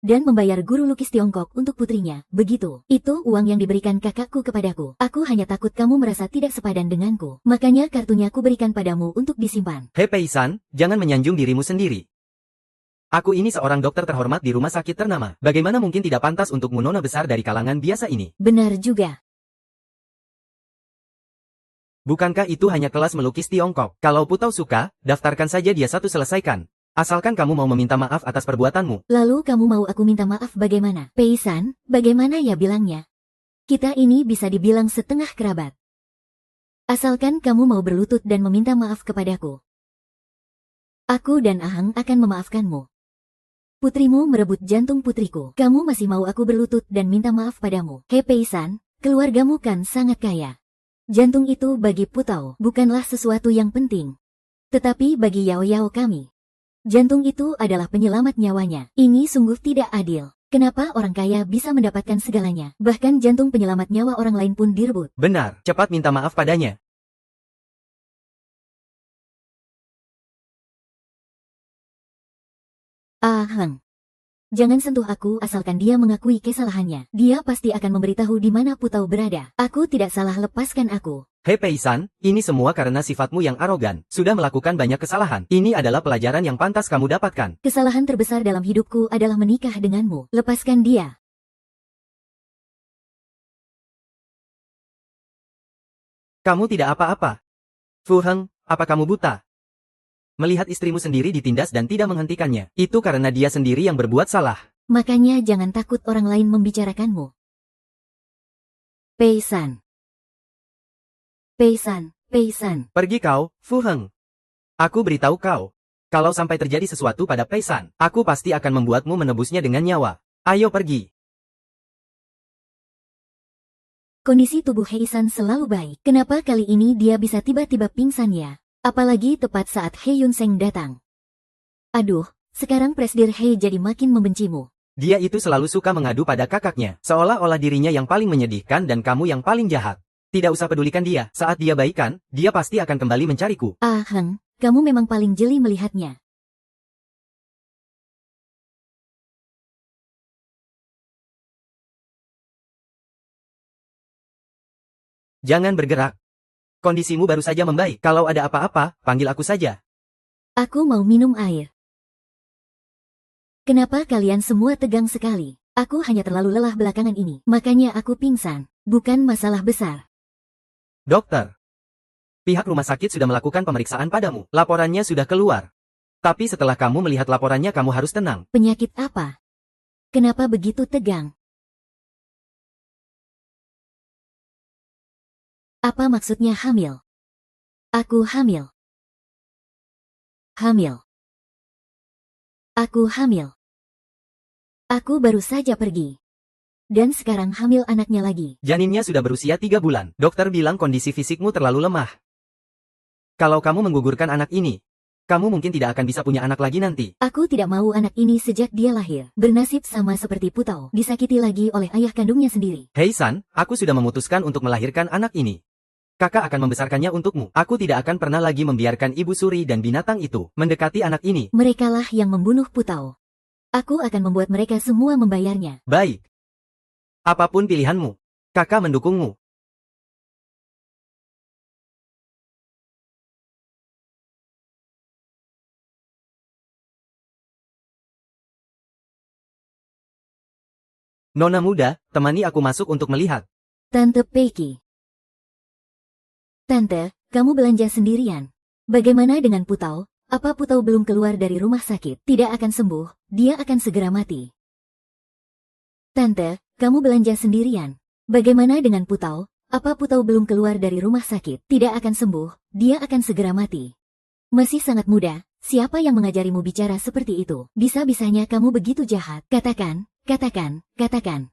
[SPEAKER 1] Dan membayar guru lukis Tiongkok untuk putrinya, begitu. Itu uang yang diberikan kakakku kepadaku. Aku hanya takut kamu merasa tidak sepadan denganku. Makanya kartunya aku berikan padamu untuk disimpan.
[SPEAKER 2] He Pei-san, jangan menyanjung dirimu sendiri. Aku ini seorang dokter terhormat di rumah sakit ternama. Bagaimana mungkin tidak pantas untukmu nona besar dari kalangan biasa ini?
[SPEAKER 1] Benar juga.
[SPEAKER 2] Bukankah itu hanya kelas melukis Tiongkok? Kalau Putao suka, daftarkan saja dia satu selesaikan. Asalkan kamu mau meminta maaf atas perbuatanmu.
[SPEAKER 1] Lalu kamu mau aku minta maaf bagaimana? Pei-san, bagaimana ya bilangnya? Kita ini bisa dibilang setengah kerabat. Asalkan kamu mau berlutut dan meminta maaf kepadaku. Aku dan Ahang akan memaafkanmu. Putrimu merebut jantung putriku. Kamu masih mau aku berlutut dan minta maaf padamu. He Pei-san, keluargamu kan sangat kaya. Jantung itu bagi Putao bukanlah sesuatu yang penting. Tetapi bagi Yao Yao kami, jantung itu adalah penyelamat nyawanya. Ini sungguh tidak adil. Kenapa orang kaya bisa mendapatkan segalanya? Bahkan jantung penyelamat nyawa orang lain pun direbut.
[SPEAKER 2] Benar, cepat minta maaf padanya.
[SPEAKER 1] Ahang. Jangan sentuh aku asalkan dia mengakui kesalahannya. Dia pasti akan memberitahu di mana Putao berada. Aku tidak salah, lepaskan aku.
[SPEAKER 2] He Pei-san, ini semua karena sifatmu yang arogan. Sudah melakukan banyak kesalahan. Ini adalah pelajaran yang pantas kamu dapatkan.
[SPEAKER 1] Kesalahan terbesar dalam hidupku adalah menikah denganmu. Lepaskan dia.
[SPEAKER 2] Kamu tidak apa-apa. Fu Heng, apa kamu buta? Melihat istrimu sendiri ditindas dan tidak menghentikannya. Itu karena dia sendiri yang berbuat salah.
[SPEAKER 1] Makanya jangan takut orang lain membicarakanmu. Pei-san. Pei-san, Pei-san.
[SPEAKER 2] Pergi kau, Fu Heng. Aku beritahu kau. Kalau sampai terjadi sesuatu pada Pei-san, aku pasti akan membuatmu menebusnya dengan nyawa. Ayo pergi.
[SPEAKER 1] Kondisi tubuh Hei-san selalu baik. Kenapa kali ini dia bisa tiba-tiba pingsan ya? Apalagi tepat saat He Yun-seng datang. Aduh, sekarang Presdir He jadi makin membencimu.
[SPEAKER 2] Dia itu selalu suka mengadu pada kakaknya, seolah-olah dirinya yang paling menyedihkan dan kamu yang paling jahat. Tidak usah pedulikan dia, saat dia baikan, dia pasti akan kembali mencariku.
[SPEAKER 1] Aheng, kamu memang paling jeli melihatnya.
[SPEAKER 2] Jangan bergerak. Kondisimu baru saja membaik. Kalau ada apa-apa, panggil aku saja.
[SPEAKER 1] Aku mau minum air. Kenapa kalian semua tegang sekali? Aku hanya terlalu lelah belakangan ini. Makanya aku pingsan. Bukan masalah besar.
[SPEAKER 2] Dokter. Pihak rumah sakit sudah melakukan pemeriksaan padamu. Laporannya sudah keluar. Tapi setelah kamu melihat laporannya kamu harus tenang.
[SPEAKER 1] Penyakit apa? Kenapa begitu tegang? Apa maksudnya hamil? Aku hamil. Hamil. Aku hamil. Aku baru saja pergi. Dan sekarang hamil anaknya lagi.
[SPEAKER 2] Janinnya sudah berusia 3 bulan. Dokter bilang kondisi fisikmu terlalu lemah. Kalau kamu menggugurkan anak ini, kamu mungkin tidak akan bisa punya anak lagi nanti.
[SPEAKER 1] Aku tidak mau anak ini sejak dia lahir. Bernasib sama seperti Putau, disakiti lagi oleh ayah kandungnya sendiri.
[SPEAKER 2] Hei San, aku sudah memutuskan untuk melahirkan anak ini. Kakak akan membesarkannya untukmu. Aku tidak akan pernah lagi membiarkan Ibu Suri dan binatang itu mendekati anak ini.
[SPEAKER 1] Merekalah yang membunuh Putau. Aku akan membuat mereka semua membayarnya.
[SPEAKER 2] Baik. Apapun pilihanmu, kakak mendukungmu. Nona muda, temani aku masuk untuk melihat.
[SPEAKER 1] Tante Peggy. Tante, kamu belanja sendirian. Bagaimana dengan Putau? Apa Putau belum keluar dari rumah sakit? Tidak akan sembuh, dia akan segera mati. Tante, kamu belanja sendirian. Bagaimana dengan Putau? Apa Putau belum keluar dari rumah sakit? Tidak akan sembuh, dia akan segera mati. Masih sangat muda, siapa yang mengajarimu bicara seperti itu? Bisa-bisanya kamu begitu jahat. Katakan, katakan, katakan.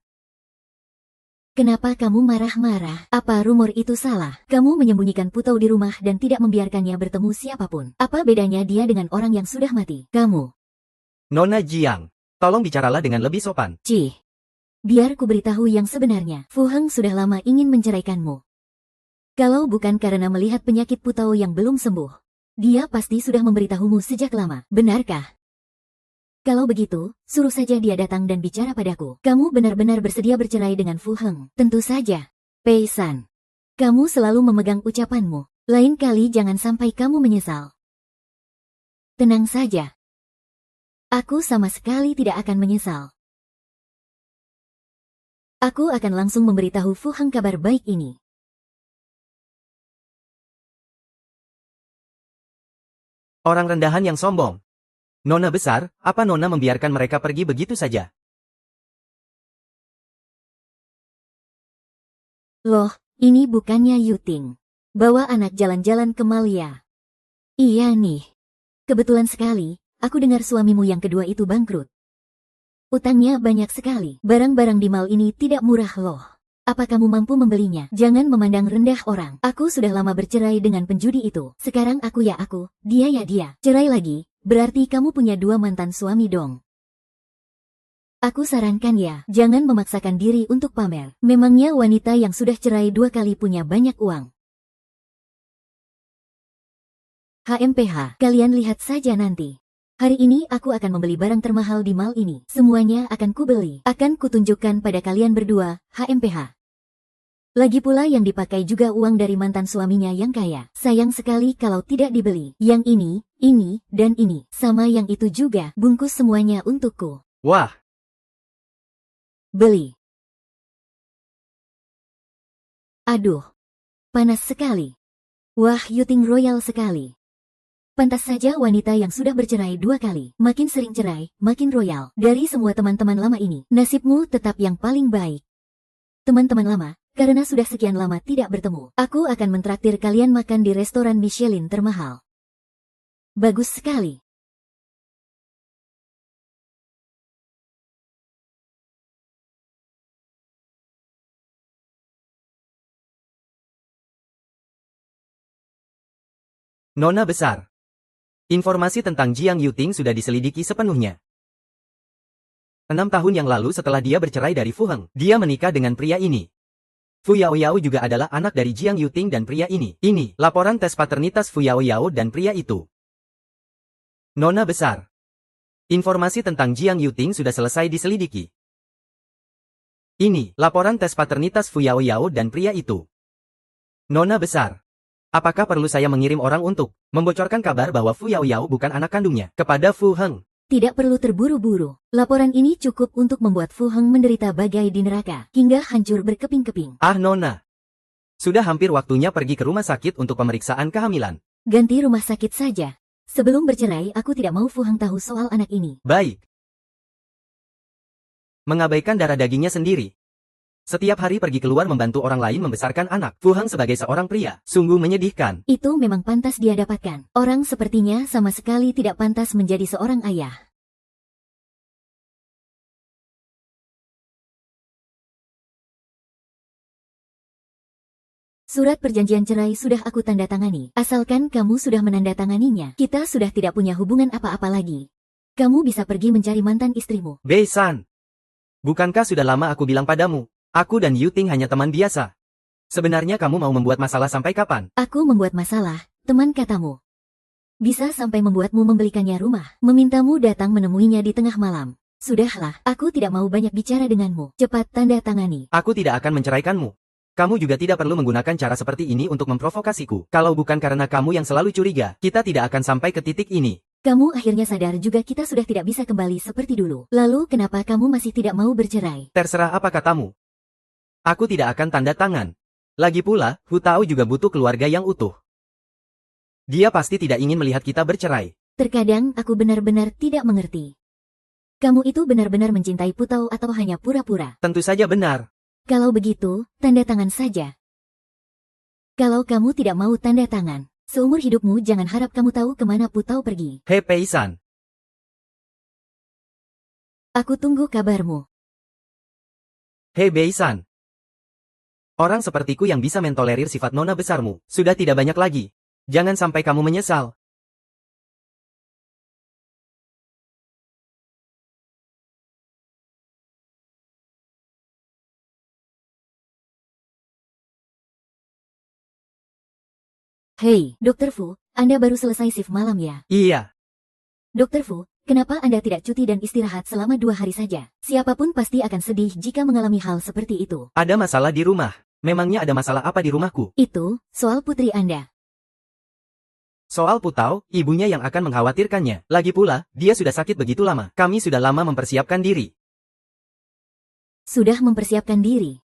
[SPEAKER 1] Kenapa kamu marah-marah? Apa rumor itu salah? Kamu menyembunyikan Putau di rumah dan tidak membiarkannya bertemu siapapun. Apa bedanya dia dengan orang yang sudah mati? Kamu.
[SPEAKER 2] Nona Jiang, tolong bicaralah dengan lebih sopan.
[SPEAKER 1] Cih. Biar ku beritahu yang sebenarnya. Fu Heng sudah lama ingin menceraikanmu. Kalau bukan karena melihat penyakit Putau yang belum sembuh, dia pasti sudah memberitahumu sejak lama. Benarkah? Kalau begitu, suruh saja dia datang dan bicara padaku. Kamu benar-benar bersedia bercerai dengan Fu Heng? Tentu saja. Pei San. Kamu selalu memegang ucapanmu. Lain kali jangan sampai kamu menyesal. Tenang saja. Aku sama sekali tidak akan menyesal. Aku akan langsung memberitahu Fu Heng kabar baik ini.
[SPEAKER 2] Orang rendahan yang sombong. Nona besar, apa Nona membiarkan mereka pergi begitu saja?
[SPEAKER 1] Loh, ini bukannya Yuting. Bawa anak jalan-jalan ke Malia. Iya nih. Kebetulan sekali, aku dengar suamimu yang kedua itu bangkrut. Utangnya banyak sekali. Barang-barang di mal ini tidak murah loh. Apa kamu mampu membelinya? Jangan memandang rendah orang. Aku sudah lama bercerai dengan penjudi itu. Sekarang aku ya aku, dia ya dia. Cerai lagi, berarti kamu punya 2 mantan suami dong. Aku sarankan ya, jangan memaksakan diri untuk pamer. Memangnya wanita yang sudah cerai 2 kali punya banyak uang? HMPH, kalian lihat saja nanti. Hari ini aku akan membeli barang termahal di mal ini. Semuanya akan kubeli. Akan kutunjukkan pada kalian berdua, HMPH. Lagi pula yang dipakai juga uang dari mantan suaminya yang kaya. Sayang sekali kalau tidak dibeli. Yang ini, dan ini. Sama yang itu juga. Bungkus semuanya untukku.
[SPEAKER 2] Wah.
[SPEAKER 1] Beli. Aduh. Panas sekali. Wah, Yuting royal sekali. Pantas saja wanita yang sudah bercerai 2 kali. Makin sering cerai, makin royal. Dari semua teman-teman lama ini, nasibmu tetap yang paling baik. Teman-teman lama, karena sudah sekian lama tidak bertemu, aku akan mentraktir kalian makan di restoran Michelin termahal. Bagus sekali.
[SPEAKER 2] Nona besar. Informasi tentang Jiang Yuting sudah diselidiki sepenuhnya. 6 tahun yang lalu setelah dia bercerai dari Fu Heng, dia menikah dengan pria ini. Fu Yaoyao juga adalah anak dari Jiang Yuting dan pria ini. Ini, laporan tes paternitas Fu Yaoyao dan pria itu. Nona besar. Informasi tentang Jiang Yuting sudah selesai diselidiki. Ini, laporan tes paternitas Fu Yaoyao dan pria itu. Nona besar. Apakah perlu saya mengirim orang untuk membocorkan kabar bahwa Fu Yaoyao bukan anak kandungnya kepada Fu Heng?
[SPEAKER 1] Tidak perlu terburu-buru. Laporan ini cukup untuk membuat Fu Heng menderita bagai di neraka, hingga hancur berkeping-keping.
[SPEAKER 2] Ah Nona. Sudah hampir waktunya pergi ke rumah sakit untuk pemeriksaan kehamilan.
[SPEAKER 1] Ganti rumah sakit saja. Sebelum bercerai, aku tidak mau Fu Hang tahu soal anak ini.
[SPEAKER 2] Baik. Mengabaikan darah dagingnya sendiri. Setiap hari pergi keluar membantu orang lain membesarkan anak. Fu Hang sebagai seorang pria, sungguh menyedihkan.
[SPEAKER 1] Itu memang pantas dia dapatkan. Orang sepertinya sama sekali tidak pantas menjadi seorang ayah. Surat perjanjian cerai sudah aku tanda tangani. Asalkan kamu sudah menandatanganinya, kita sudah tidak punya hubungan apa-apa lagi. Kamu bisa pergi mencari mantan istrimu.
[SPEAKER 2] Bei-san. Bukankah sudah lama aku bilang padamu, aku dan Yu Ting hanya teman biasa. Sebenarnya kamu mau membuat masalah sampai kapan?
[SPEAKER 1] Aku membuat masalah, teman katamu. Bisa sampai membuatmu membelikannya rumah, memintamu datang menemuinya di tengah malam. Sudahlah, aku tidak mau banyak bicara denganmu. Cepat tanda tangani.
[SPEAKER 2] Aku tidak akan menceraikanmu. Kamu juga tidak perlu menggunakan cara seperti ini untuk memprovokasiku. Kalau bukan karena kamu yang selalu curiga, kita tidak akan sampai ke titik ini.
[SPEAKER 1] Kamu akhirnya sadar juga kita sudah tidak bisa kembali seperti dulu. Lalu kenapa kamu masih tidak mau bercerai?
[SPEAKER 2] Terserah apa katamu. Aku tidak akan tanda tangan. Lagi pula, Hu Tao juga butuh keluarga yang utuh. Dia pasti tidak ingin melihat kita bercerai.
[SPEAKER 1] Terkadang aku benar-benar tidak mengerti. Kamu itu benar-benar mencintai Pu Tao atau hanya pura-pura?
[SPEAKER 2] Tentu saja benar.
[SPEAKER 1] Kalau begitu, tanda tangan saja. Kalau kamu tidak mau tanda tangan, seumur hidupmu jangan harap kamu tahu kemana Pu Tao pergi.
[SPEAKER 2] Hei Pei-san.
[SPEAKER 1] Aku tunggu kabarmu.
[SPEAKER 2] Hei Bei-san. Orang sepertiku yang bisa mentolerir sifat nona besarmu, sudah tidak banyak lagi. Jangan sampai kamu menyesal.
[SPEAKER 1] Hei, Dokter Fu, Anda baru selesai shift malam ya?
[SPEAKER 2] Iya.
[SPEAKER 1] Dokter Fu, kenapa Anda tidak cuti dan istirahat selama 2 hari saja? Siapapun pasti akan sedih jika mengalami hal seperti itu.
[SPEAKER 2] Ada masalah di rumah. Memangnya ada masalah apa di rumahku?
[SPEAKER 1] Itu, soal putri Anda.
[SPEAKER 2] Soal Pu Tao, ibunya yang akan mengkhawatirkannya. Lagi pula, dia sudah sakit begitu lama. Kami sudah lama mempersiapkan diri.
[SPEAKER 1] Sudah mempersiapkan diri.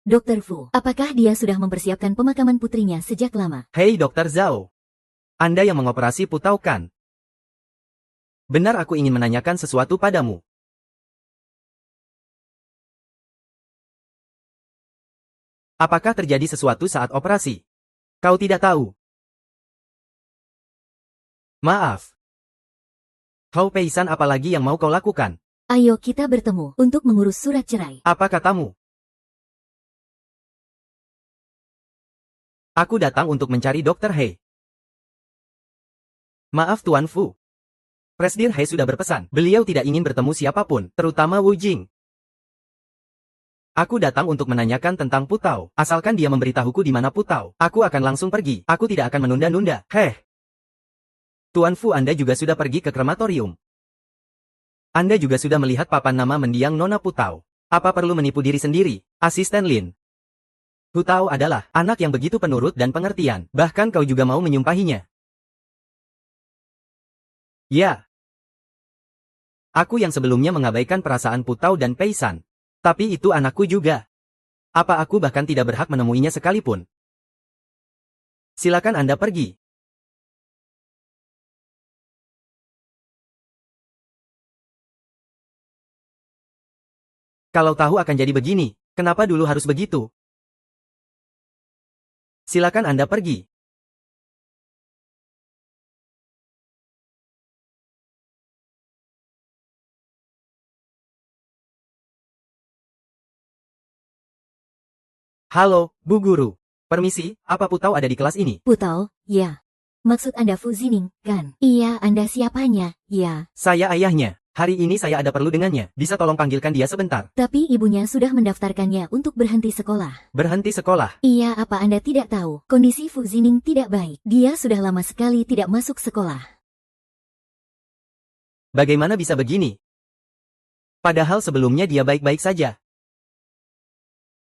[SPEAKER 1] Dokter Fu, apakah dia sudah mempersiapkan pemakaman putrinya sejak lama?
[SPEAKER 2] Hei Dokter Zhao. Anda yang mengoperasi Pu Tao kan? Benar aku ingin menanyakan sesuatu padamu. Apakah terjadi sesuatu saat operasi? Kau tidak tahu. Maaf. Hao Pei-san, apalagi yang mau kau lakukan?
[SPEAKER 1] Ayo kita bertemu untuk mengurus surat cerai.
[SPEAKER 2] Apa katamu? Aku datang untuk mencari Dr. He. Maaf Tuan Fu. Presiden He sudah berpesan, beliau tidak ingin bertemu siapapun, terutama Wu Jing. Aku datang untuk menanyakan tentang Pu Tao. Asalkan dia memberitahuku di mana Pu Tao, aku akan langsung pergi. Aku tidak akan menunda-nunda. Heh. Tuan Fu, Anda juga sudah pergi ke krematorium. Anda juga sudah melihat papan nama mendiang Nona Pu Tao. Apa perlu menipu diri sendiri, Asisten Lin? Pu Tao adalah anak yang begitu penurut dan pengertian, bahkan kau juga mau menyumpahinya. Ya. Aku yang sebelumnya mengabaikan perasaan Pu Tao dan Pei-san. Tapi itu anakku juga. Apa aku bahkan tidak berhak menemuinya sekalipun? Silakan Anda pergi. Kalau tahu akan jadi begini, kenapa dulu harus begitu? Silakan Anda pergi. Halo, Bu Guru. Permisi, apa Pu Tao ada di kelas ini?
[SPEAKER 1] Pu Tao, ya. Maksud Anda Fu Zining, kan? Iya, Anda siapanya, ya.
[SPEAKER 2] Saya ayahnya. Hari ini saya ada perlu dengannya. Bisa tolong panggilkan dia sebentar.
[SPEAKER 1] Tapi ibunya sudah mendaftarkannya untuk berhenti sekolah.
[SPEAKER 2] Berhenti sekolah.
[SPEAKER 1] Iya, apa Anda tidak tahu? Kondisi Fu Zining tidak baik. Dia sudah lama sekali tidak masuk sekolah.
[SPEAKER 2] Bagaimana bisa begini? Padahal sebelumnya dia baik-baik saja.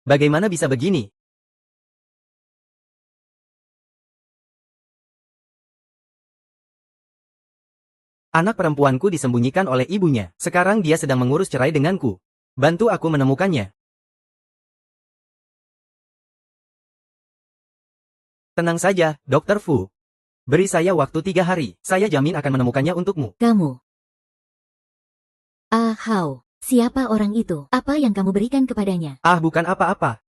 [SPEAKER 2] Bagaimana bisa begini? Anak perempuanku disembunyikan oleh ibunya. Sekarang dia sedang mengurus cerai denganku. Bantu aku menemukannya. Tenang saja, Dr. Fu. Beri saya waktu 3 hari, saya jamin akan menemukannya untukmu.
[SPEAKER 1] Kamu. How? Siapa orang itu? Apa yang kamu berikan kepadanya?
[SPEAKER 2] Bukan apa-apa.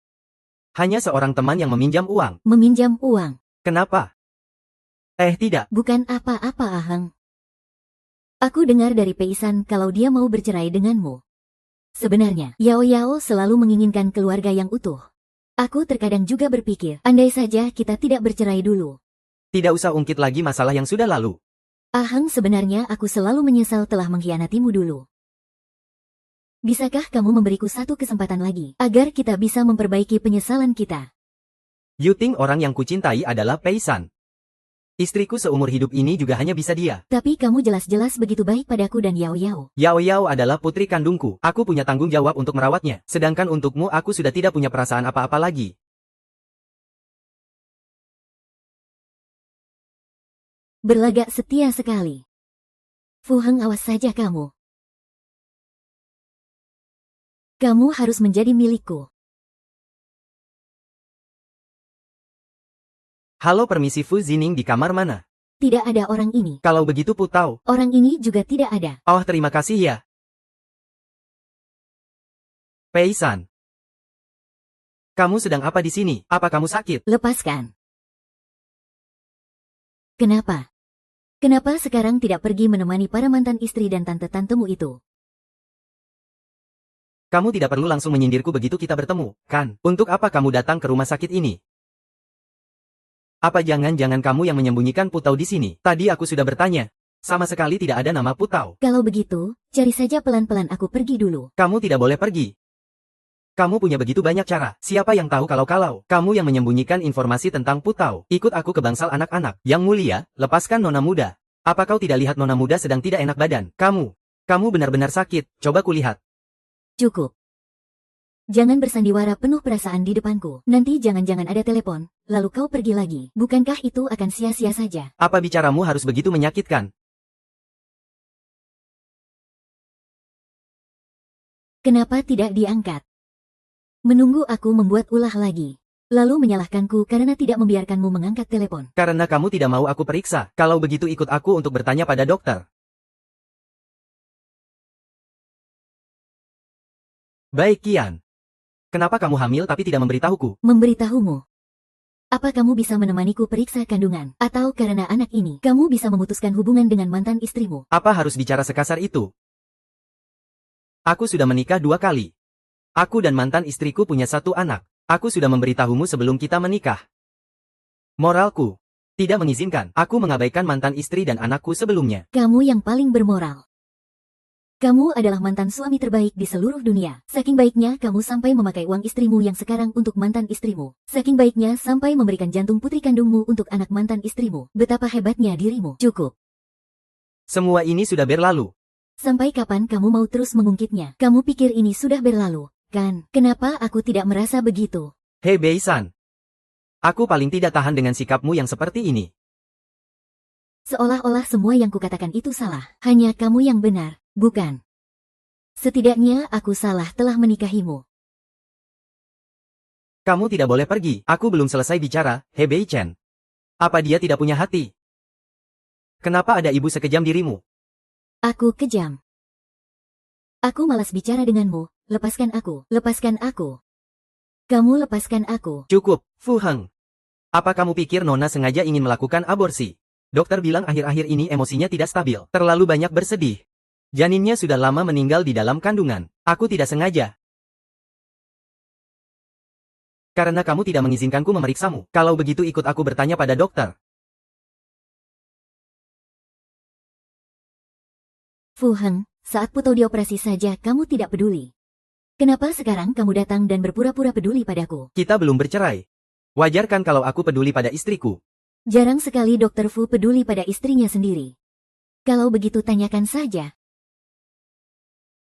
[SPEAKER 2] Hanya seorang teman yang meminjam uang.
[SPEAKER 1] Meminjam uang.
[SPEAKER 2] Kenapa? Tidak.
[SPEAKER 1] Bukan apa-apa, Aheng. Aku dengar dari Peisan kalau dia mau bercerai denganmu. Sebenarnya, Yao Yao selalu menginginkan keluarga yang utuh. Aku terkadang juga berpikir, andai saja kita tidak bercerai dulu.
[SPEAKER 2] Tidak usah ungkit lagi masalah yang sudah lalu.
[SPEAKER 1] Aheng, sebenarnya aku selalu menyesal telah mengkhianatimu dulu. Bisakah kamu memberiku satu kesempatan lagi, agar kita bisa memperbaiki penyesalan kita?
[SPEAKER 2] Yuting orang yang kucintai adalah Peisan. Istriku seumur hidup ini juga hanya bisa dia.
[SPEAKER 1] Tapi kamu jelas-jelas begitu baik padaku dan Yao Yao.
[SPEAKER 2] Yao Yao adalah putri kandungku. Aku punya tanggung jawab untuk merawatnya. Sedangkan untukmu aku sudah tidak punya perasaan apa-apa lagi.
[SPEAKER 1] Berlagak setia sekali. Fu Heng, awas saja kamu. Kamu harus menjadi milikku.
[SPEAKER 2] Halo, permisi, Fu Zining di kamar mana?
[SPEAKER 1] Tidak ada orang ini.
[SPEAKER 2] Kalau begitu Putau.
[SPEAKER 1] Orang ini juga tidak ada.
[SPEAKER 2] Oh, terima kasih ya. Peisan. Kamu sedang apa di sini? Apa kamu sakit?
[SPEAKER 1] Lepaskan. Kenapa? Kenapa sekarang tidak pergi menemani para mantan istri dan tante-tantemu itu?
[SPEAKER 2] Kamu tidak perlu langsung menyindirku begitu kita bertemu, kan? Untuk apa kamu datang ke rumah sakit ini? Apa jangan-jangan kamu yang menyembunyikan Putau di sini? Tadi aku sudah bertanya. Sama sekali tidak ada nama Putau.
[SPEAKER 1] Kalau begitu, cari saja pelan-pelan, aku pergi dulu.
[SPEAKER 2] Kamu tidak boleh pergi. Kamu punya begitu banyak cara. Siapa yang tahu kalau kamu yang menyembunyikan informasi tentang Putau. Ikut aku ke bangsal anak-anak. Yang mulia, lepaskan nona muda. Apa kau tidak lihat nona muda sedang tidak enak badan? Kamu benar-benar sakit. Coba kulihat.
[SPEAKER 1] Cukup. Jangan bersandiwara penuh perasaan di depanku. Nanti jangan-jangan ada telepon, lalu kau pergi lagi. Bukankah itu akan sia-sia saja?
[SPEAKER 2] Apa bicaramu harus begitu menyakitkan?
[SPEAKER 1] Kenapa tidak diangkat? Menunggu aku membuat ulah lagi. Lalu menyalahkanku karena tidak membiarkanmu mengangkat telepon.
[SPEAKER 2] Karena kamu tidak mau aku periksa. Kalau begitu ikut aku untuk bertanya pada dokter. Baik, Kian. Kenapa kamu hamil tapi tidak memberitahuku?
[SPEAKER 1] Memberitahumu? Apa kamu bisa menemaniku periksa kandungan? Atau karena anak ini, kamu bisa memutuskan hubungan dengan mantan istrimu?
[SPEAKER 2] Apa harus bicara sekasar itu? Aku sudah menikah 2 kali. Aku dan mantan istriku punya 1 anak. Aku sudah memberitahumu sebelum kita menikah. Moralku tidak mengizinkan. Aku mengabaikan mantan istri dan anakku sebelumnya.
[SPEAKER 1] Kamu yang paling bermoral. Kamu adalah mantan suami terbaik di seluruh dunia. Saking baiknya kamu sampai memakai uang istrimu yang sekarang untuk mantan istrimu. Saking baiknya sampai memberikan jantung putri kandungmu untuk anak mantan istrimu. Betapa hebatnya dirimu. Cukup.
[SPEAKER 2] Semua ini sudah berlalu.
[SPEAKER 1] Sampai kapan kamu mau terus mengungkitnya? Kamu pikir ini sudah berlalu, kan? Kenapa aku tidak merasa begitu?
[SPEAKER 2] Hei Beisan. Aku paling tidak tahan dengan sikapmu yang seperti ini.
[SPEAKER 1] Seolah-olah semua yang kukatakan itu salah. Hanya kamu yang benar, bukan? Setidaknya aku salah telah menikahimu.
[SPEAKER 2] Kamu tidak boleh pergi. Aku belum selesai bicara, He Bei Chen. Apa dia tidak punya hati? Kenapa ada ibu sekejam dirimu?
[SPEAKER 1] Aku kejam. Aku malas bicara denganmu. Lepaskan aku. Lepaskan aku. Kamu lepaskan aku.
[SPEAKER 2] Cukup, Fu Heng. Apa kamu pikir Nona sengaja ingin melakukan aborsi? Dokter bilang akhir-akhir ini emosinya tidak stabil. Terlalu banyak bersedih. Janinnya sudah lama meninggal di dalam kandungan. Aku tidak sengaja. Karena kamu tidak mengizinkanku memeriksamu. Kalau begitu ikut aku bertanya pada dokter.
[SPEAKER 1] Fu Heng, saat Putau dioperasi saja kamu tidak peduli. Kenapa sekarang kamu datang dan berpura-pura peduli padaku?
[SPEAKER 2] Kita belum bercerai. Wajar kan kalau aku peduli pada istriku?
[SPEAKER 1] Jarang sekali Dokter Fu peduli pada istrinya sendiri. Kalau begitu tanyakan saja.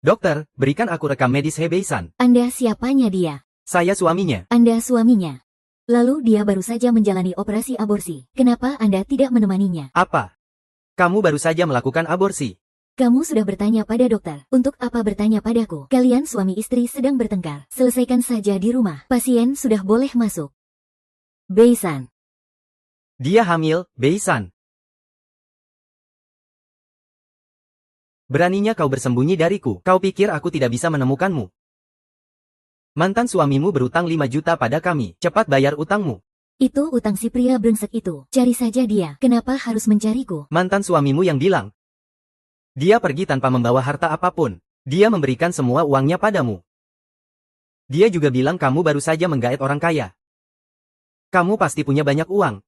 [SPEAKER 2] Dokter, berikan aku rekam medis He Bei-san.
[SPEAKER 1] Anda siapanya dia?
[SPEAKER 2] Saya suaminya.
[SPEAKER 1] Anda suaminya. Lalu dia baru saja menjalani operasi aborsi. Kenapa Anda tidak menemaninya?
[SPEAKER 2] Apa? Kamu baru saja melakukan aborsi.
[SPEAKER 1] Kamu sudah bertanya pada dokter. Untuk apa bertanya padaku? Kalian suami istri sedang bertengkar. Selesaikan saja di rumah. Pasien sudah boleh masuk. Bei-san.
[SPEAKER 2] Dia hamil, Bei-san. Beraninya kau bersembunyi dariku. Kau pikir aku tidak bisa menemukanmu? Mantan suamimu berutang 5 juta pada kami. Cepat bayar utangmu.
[SPEAKER 1] Itu utang si pria brengsek itu. Cari saja dia. Kenapa harus mencariku?
[SPEAKER 2] Mantan suamimu yang bilang. Dia pergi tanpa membawa harta apapun. Dia memberikan semua uangnya padamu. Dia juga bilang kamu baru saja menggait orang kaya. Kamu pasti punya banyak uang.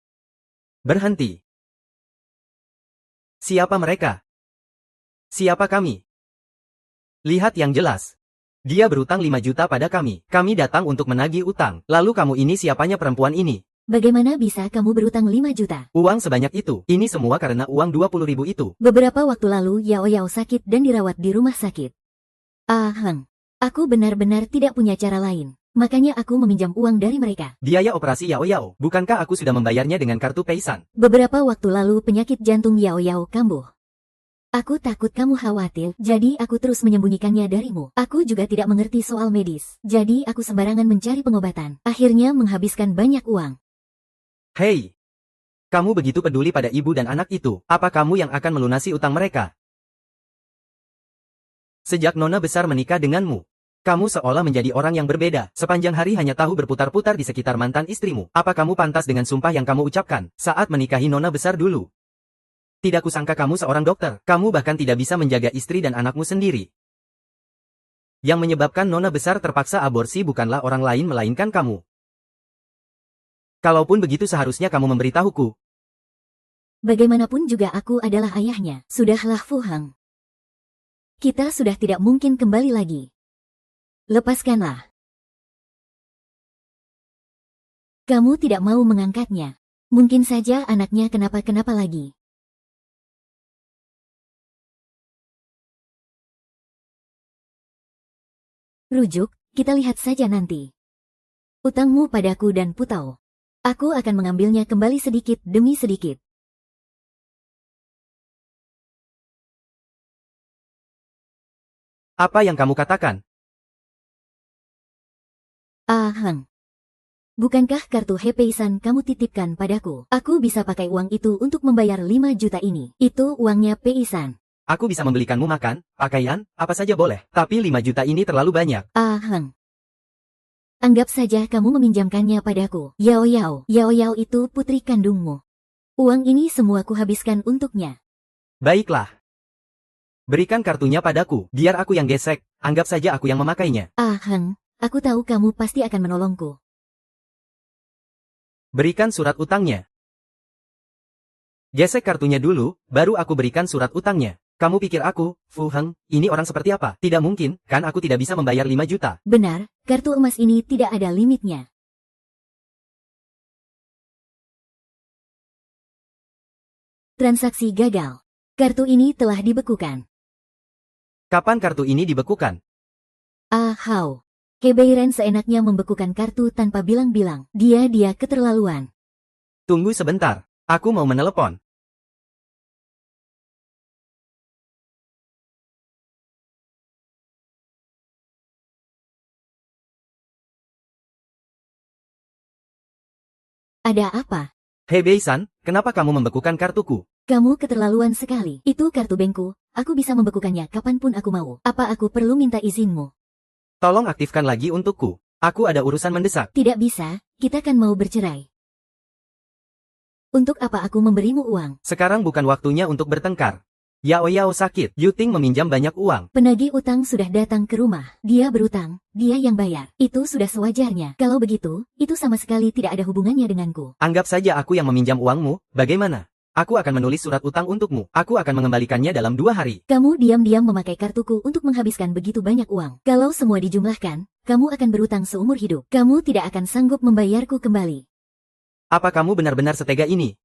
[SPEAKER 2] Berhenti. Siapa mereka? Siapa kami? Lihat yang jelas. Dia berutang 5 juta pada kami. Kami datang untuk menagih utang. Lalu kamu ini siapanya perempuan ini?
[SPEAKER 1] Bagaimana bisa kamu berutang 5 juta?
[SPEAKER 2] Uang sebanyak itu. Ini semua karena uang 20.000 itu.
[SPEAKER 1] Beberapa waktu lalu Yao Yao sakit dan dirawat di rumah sakit. Aku benar-benar tidak punya cara lain. Makanya aku meminjam uang dari mereka.
[SPEAKER 2] Biaya operasi Yao Yao. Bukankah aku sudah membayarnya dengan kartu Peisan?
[SPEAKER 1] Beberapa waktu lalu penyakit jantung Yao Yao kambuh. Aku takut kamu khawatir, jadi aku terus menyembunyikannya darimu. Aku juga tidak mengerti soal medis, jadi aku sembarangan mencari pengobatan. Akhirnya menghabiskan banyak uang.
[SPEAKER 2] Hei! Kamu begitu peduli pada ibu dan anak itu. Apa kamu yang akan melunasi utang mereka? Sejak Nona besar menikah denganmu, kamu seolah menjadi orang yang berbeda. Sepanjang hari hanya tahu berputar-putar di sekitar mantan istrimu. Apa kamu pantas dengan sumpah yang kamu ucapkan saat menikahi Nona besar dulu? Tidak kusangka kamu seorang dokter. Kamu bahkan tidak bisa menjaga istri dan anakmu sendiri. Yang menyebabkan Nona besar terpaksa aborsi bukanlah orang lain melainkan kamu. Kalaupun begitu seharusnya kamu memberitahuku.
[SPEAKER 1] Bagaimanapun juga aku adalah ayahnya. Sudahlah Fu Hang. Kita sudah tidak mungkin kembali lagi. Lepaskanlah. Kamu tidak mau mengangkatnya. Mungkin saja anaknya kenapa-kenapa lagi. Rujuk, kita lihat saja nanti. Utangmu padaku dan Putao. Aku akan mengambilnya kembali sedikit demi sedikit.
[SPEAKER 2] Apa yang kamu katakan?
[SPEAKER 1] Bukankah kartu Hepeisan kamu titipkan padaku? Aku bisa pakai uang itu untuk membayar 5 juta ini. Itu uangnya Peisan.
[SPEAKER 2] Aku bisa membelikanmu makan, pakaian, apa saja boleh. Tapi 5 juta ini terlalu banyak.
[SPEAKER 1] Anggap saja kamu meminjamkannya padaku. Yao Yao. Yao Yao itu putri kandungmu. Uang ini semua kuhabiskan untuknya.
[SPEAKER 2] Baiklah. Berikan kartunya padaku, biar aku yang gesek. Anggap saja aku yang memakainya.
[SPEAKER 1] Aku tahu kamu pasti akan menolongku.
[SPEAKER 2] Berikan surat utangnya. Gesek kartunya dulu, baru aku berikan surat utangnya. Kamu pikir aku, Fu Heng, ini orang seperti apa? Tidak mungkin, kan aku tidak bisa membayar 5 juta.
[SPEAKER 1] Benar, kartu emas ini tidak ada limitnya. Transaksi gagal. Kartu ini telah dibekukan.
[SPEAKER 2] Kapan kartu ini dibekukan?
[SPEAKER 1] Kebairan seenaknya membekukan kartu tanpa bilang-bilang. Dia keterlaluan.
[SPEAKER 2] Tunggu sebentar, aku mau menelepon.
[SPEAKER 1] Ada apa?
[SPEAKER 2] Hei Beisan, kenapa kamu membekukan kartuku?
[SPEAKER 1] Kamu keterlaluan sekali. Itu kartu bankku, aku bisa membekukannya kapanpun aku mau. Apa aku perlu minta izinmu?
[SPEAKER 2] Tolong aktifkan lagi untukku. Aku ada urusan mendesak.
[SPEAKER 1] Tidak bisa, kita kan mau bercerai. Untuk apa aku memberimu uang?
[SPEAKER 2] Sekarang bukan waktunya untuk bertengkar. Yao Yao sakit, Yuting meminjam banyak uang.
[SPEAKER 1] Penagih utang sudah datang ke rumah. Dia berutang, dia yang bayar. Itu sudah sewajarnya. Kalau begitu, itu sama sekali tidak ada hubungannya denganku.
[SPEAKER 2] Anggap saja aku yang meminjam uangmu, bagaimana? Aku akan menulis surat utang untukmu. Aku akan mengembalikannya dalam 2 hari.
[SPEAKER 1] Kamu diam-diam memakai kartuku untuk menghabiskan begitu banyak uang. Kalau semua dijumlahkan, kamu akan berutang seumur hidup. Kamu tidak akan sanggup membayarku kembali.
[SPEAKER 2] Apa kamu benar-benar setega ini?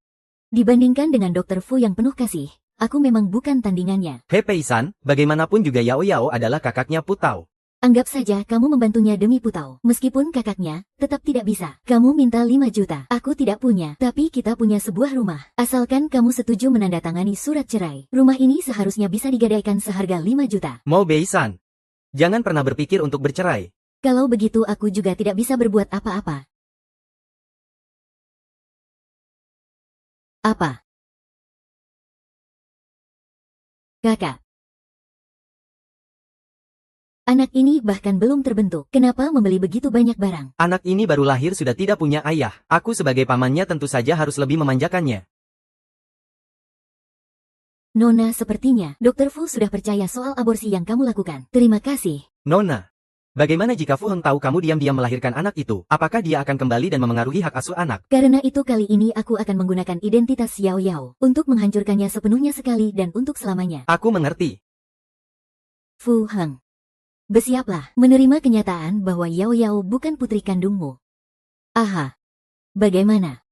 [SPEAKER 1] Dibandingkan dengan Dr. Fu yang penuh kasih, aku memang bukan tandingannya.
[SPEAKER 2] Hei Peisan, bagaimanapun juga Yao Yao adalah kakaknya Putao.
[SPEAKER 1] Anggap saja kamu membantunya demi Putao. Meskipun kakaknya, tetap tidak bisa. Kamu minta 5 juta. Aku tidak punya. Tapi kita punya sebuah rumah. Asalkan kamu setuju menandatangani surat cerai. Rumah ini seharusnya bisa digadaikan seharga 5 juta.
[SPEAKER 2] Mo Beisan, jangan pernah berpikir untuk bercerai.
[SPEAKER 1] Kalau begitu aku juga tidak bisa berbuat apa-apa. Apa? Kakak. Anak ini bahkan belum terbentuk. Kenapa membeli begitu banyak barang?
[SPEAKER 2] Anak ini baru lahir sudah tidak punya ayah. Aku sebagai pamannya tentu saja harus lebih memanjakannya.
[SPEAKER 1] Nona, sepertinya Dr. Fu sudah percaya soal aborsi yang kamu lakukan. Terima kasih.
[SPEAKER 2] Nona, bagaimana jika Fu Heng tahu kamu diam-diam melahirkan anak itu? Apakah dia akan kembali dan memengaruhi hak asuh anak?
[SPEAKER 1] Karena itu kali ini aku akan menggunakan identitas Yao Yao untuk menghancurkannya sepenuhnya sekali dan untuk selamanya.
[SPEAKER 2] Aku mengerti.
[SPEAKER 1] Fu Heng, bersiaplah menerima kenyataan bahwa Yao Yao bukan putri kandungmu. Aha. Bagaimana?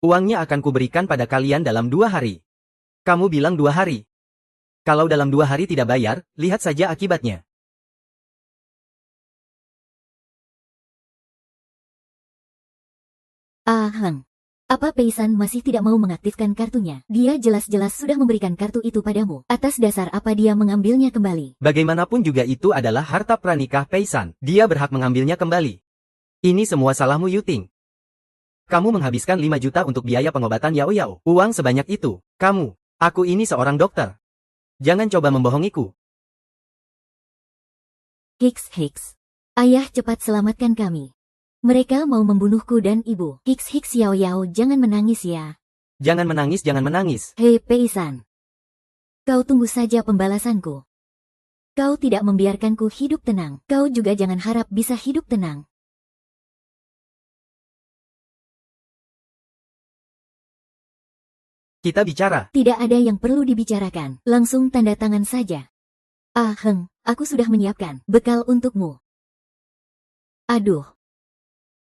[SPEAKER 2] Uangnya akan kuberikan pada kalian dalam 2 hari. Kamu bilang 2 hari. Kalau dalam 2 hari tidak bayar, lihat saja akibatnya.
[SPEAKER 1] Heng. Apa Peisan masih tidak mau mengaktifkan kartunya? Dia jelas-jelas sudah memberikan kartu itu padamu. Atas dasar apa dia mengambilnya kembali?
[SPEAKER 2] Bagaimanapun juga itu adalah harta pranikah Peisan. Dia berhak mengambilnya kembali. Ini semua salahmu Yuting. Kamu menghabiskan 5 juta untuk biaya pengobatan Yao Yao. Uang sebanyak itu. Aku ini seorang dokter. Jangan coba membohongiku.
[SPEAKER 1] Hiks. Ayah, cepat selamatkan kami. Mereka mau membunuhku dan ibu. Hiks Yao Yao, jangan menangis ya.
[SPEAKER 2] Jangan menangis.
[SPEAKER 1] Hei Peisan. Kau tunggu saja pembalasanku. Kau tidak membiarkanku hidup tenang. Kau juga jangan harap bisa hidup tenang.
[SPEAKER 2] Kita bicara.
[SPEAKER 1] Tidak ada yang perlu dibicarakan. Langsung tanda tangan saja. Heng, aku sudah menyiapkan bekal untukmu. Aduh.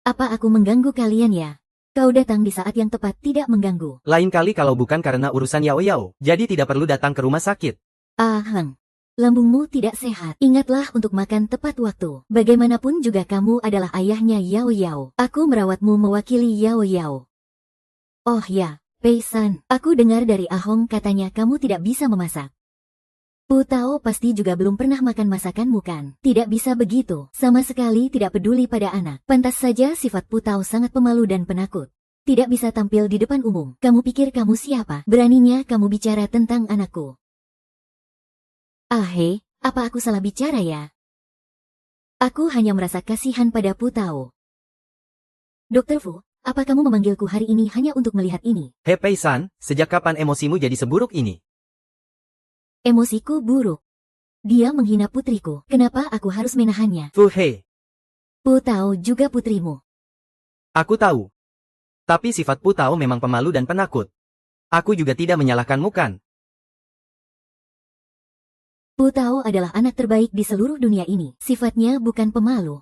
[SPEAKER 1] Apa aku mengganggu kalian ya? Kau datang di saat yang tepat, tidak mengganggu.
[SPEAKER 2] Lain kali kalau bukan karena urusan Yao Yao, jadi tidak perlu datang ke rumah sakit.
[SPEAKER 1] Heng. Lambungmu tidak sehat. Ingatlah untuk makan tepat waktu. Bagaimanapun juga kamu adalah ayahnya Yao Yao. Aku merawatmu mewakili Yao Yao. Oh ya, Peisan, aku dengar dari Ahong katanya kamu tidak bisa memasak. Pu Tao pasti juga belum pernah makan masakanmu kan? Tidak bisa begitu, sama sekali tidak peduli pada anak. Pantas saja sifat Pu Tao sangat pemalu dan penakut. Tidak bisa tampil di depan umum. Kamu pikir kamu siapa? Beraninya kamu bicara tentang anakku. Hei, apa aku salah bicara ya? Aku hanya merasa kasihan pada Pu Tao. Dr. Fu, apa kamu memanggilku hari ini hanya untuk melihat ini?
[SPEAKER 2] Hei Peisan, sejak kapan emosimu jadi seburuk ini?
[SPEAKER 1] Emosiku buruk. Dia menghina putriku. Kenapa aku harus menahannya?
[SPEAKER 2] Fu Hei.
[SPEAKER 1] Pu Tao juga putrimu.
[SPEAKER 2] Aku tahu. Tapi sifat Pu Tao memang pemalu dan penakut. Aku juga tidak menyalahkanmu kan?
[SPEAKER 1] Pu Tao adalah anak terbaik di seluruh dunia ini. Sifatnya bukan pemalu.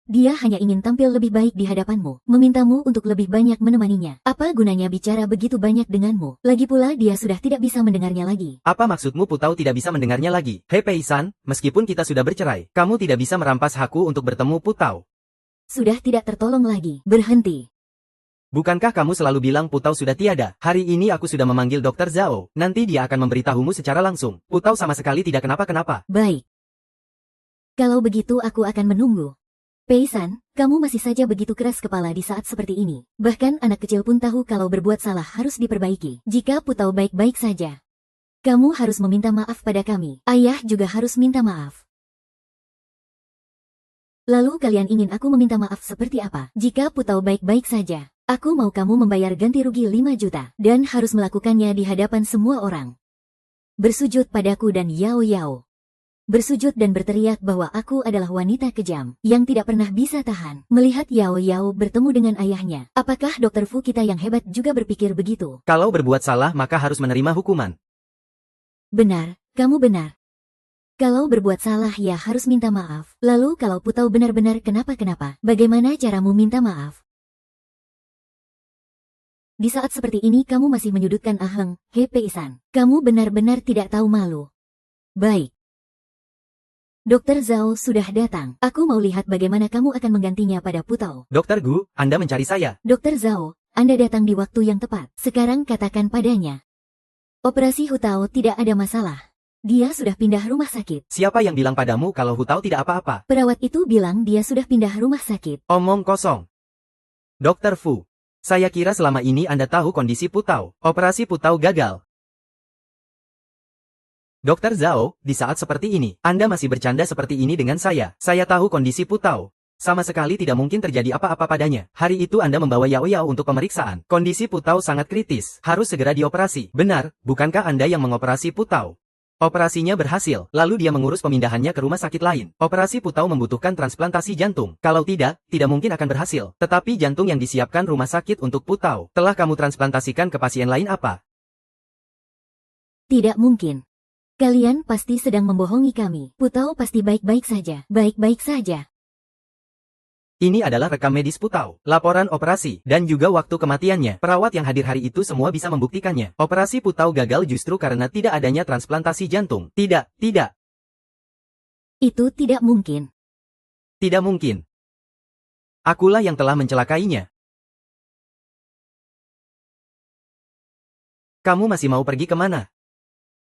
[SPEAKER 1] Dia hanya ingin tampil lebih baik di hadapanmu, memintamu untuk lebih banyak menemaninya. Apa gunanya bicara begitu banyak denganmu? Lagi pula dia sudah tidak bisa mendengarnya lagi.
[SPEAKER 2] Apa maksudmu Pu Tao tidak bisa mendengarnya lagi? Hei Peisan, meskipun kita sudah bercerai, kamu tidak bisa merampas hakku untuk bertemu Pu Tao.
[SPEAKER 1] Sudah tidak tertolong lagi. Berhenti.
[SPEAKER 2] Bukankah kamu selalu bilang Pu Tao sudah tiada? Hari ini aku sudah memanggil Dr. Zhao. Nanti dia akan memberitahumu secara langsung. Pu Tao sama sekali tidak kenapa-kenapa.
[SPEAKER 1] Baik. Kalau begitu aku akan menunggu. Peisan, kamu masih saja begitu keras kepala di saat seperti ini. Bahkan anak kecil pun tahu kalau berbuat salah harus diperbaiki. Jika Pu Tao baik-baik saja, kamu harus meminta maaf pada kami. Ayah juga harus minta maaf. Lalu kalian ingin aku meminta maaf seperti apa? Jika Pu Tao baik-baik saja, aku mau kamu membayar ganti rugi 5 juta. Dan harus melakukannya di hadapan semua orang. Bersujud padaku dan Yao Yao. Bersujud dan berteriak bahwa aku adalah wanita kejam, yang tidak pernah bisa tahan. Melihat Yao Yao bertemu dengan ayahnya, apakah Dr. Fu kita yang hebat juga berpikir begitu?
[SPEAKER 2] Kalau berbuat salah maka harus menerima hukuman.
[SPEAKER 1] Benar, kamu benar. Kalau berbuat salah ya harus minta maaf. Lalu kalau Pu Tao benar-benar kenapa-kenapa, bagaimana caramu minta maaf? Di saat seperti ini kamu masih menyudutkan Aheng, Hei Peisan. Kamu benar-benar tidak tahu malu. Baik. Dr. Zhao sudah datang. Aku mau lihat bagaimana kamu akan menggantinya pada Pu Tao.
[SPEAKER 2] Dr. Gu, Anda mencari saya.
[SPEAKER 1] Dr. Zhao, Anda datang di waktu yang tepat. Sekarang katakan padanya. Operasi Hu Tao tidak ada masalah. Dia sudah pindah rumah sakit.
[SPEAKER 2] Siapa yang bilang padamu kalau Hu Tao tidak apa-apa?
[SPEAKER 1] Perawat itu bilang dia sudah pindah rumah sakit.
[SPEAKER 2] Omong kosong. Dr. Fu, saya kira selama ini Anda tahu kondisi Pu Tao. Operasi Pu Tao gagal. Dokter Zhao, di saat seperti ini, Anda masih bercanda seperti ini dengan saya. Saya tahu kondisi Putao. Sama sekali tidak mungkin terjadi apa-apa padanya. Hari itu Anda membawa Yao Yao untuk pemeriksaan. Kondisi Putao sangat kritis. Harus segera dioperasi. Benar, bukankah Anda yang mengoperasi Putao? Operasinya berhasil, lalu dia mengurus pemindahannya ke rumah sakit lain. Operasi Putao membutuhkan transplantasi jantung. Kalau tidak mungkin akan berhasil. Tetapi jantung yang disiapkan rumah sakit untuk Putao, telah kamu transplantasikan ke pasien lain apa?
[SPEAKER 1] Tidak mungkin. Kalian pasti sedang membohongi kami. Putao pasti baik-baik saja. Baik-baik saja.
[SPEAKER 2] Ini adalah rekam medis Putao, laporan operasi, dan juga waktu kematiannya. Perawat yang hadir hari itu semua bisa membuktikannya. Operasi Putao gagal justru karena tidak adanya transplantasi jantung. Tidak.
[SPEAKER 1] Itu tidak mungkin.
[SPEAKER 2] Tidak mungkin. Akulah yang telah mencelakainya. Kamu masih mau pergi kemana?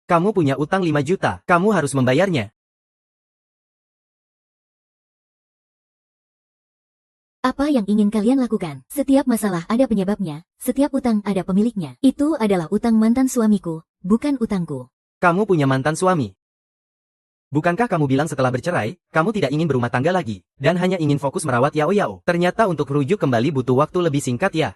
[SPEAKER 2] Kamu punya utang 5 juta, kamu harus membayarnya.
[SPEAKER 1] Apa yang ingin kalian lakukan? Setiap masalah ada penyebabnya, setiap utang ada pemiliknya. Itu adalah utang mantan suamiku, bukan utangku.
[SPEAKER 2] Kamu punya mantan suami. Bukankah kamu bilang setelah bercerai, kamu tidak ingin berumah tangga lagi, dan hanya ingin fokus merawat Yao Yao? Ternyata untuk rujuk kembali butuh waktu lebih singkat ya.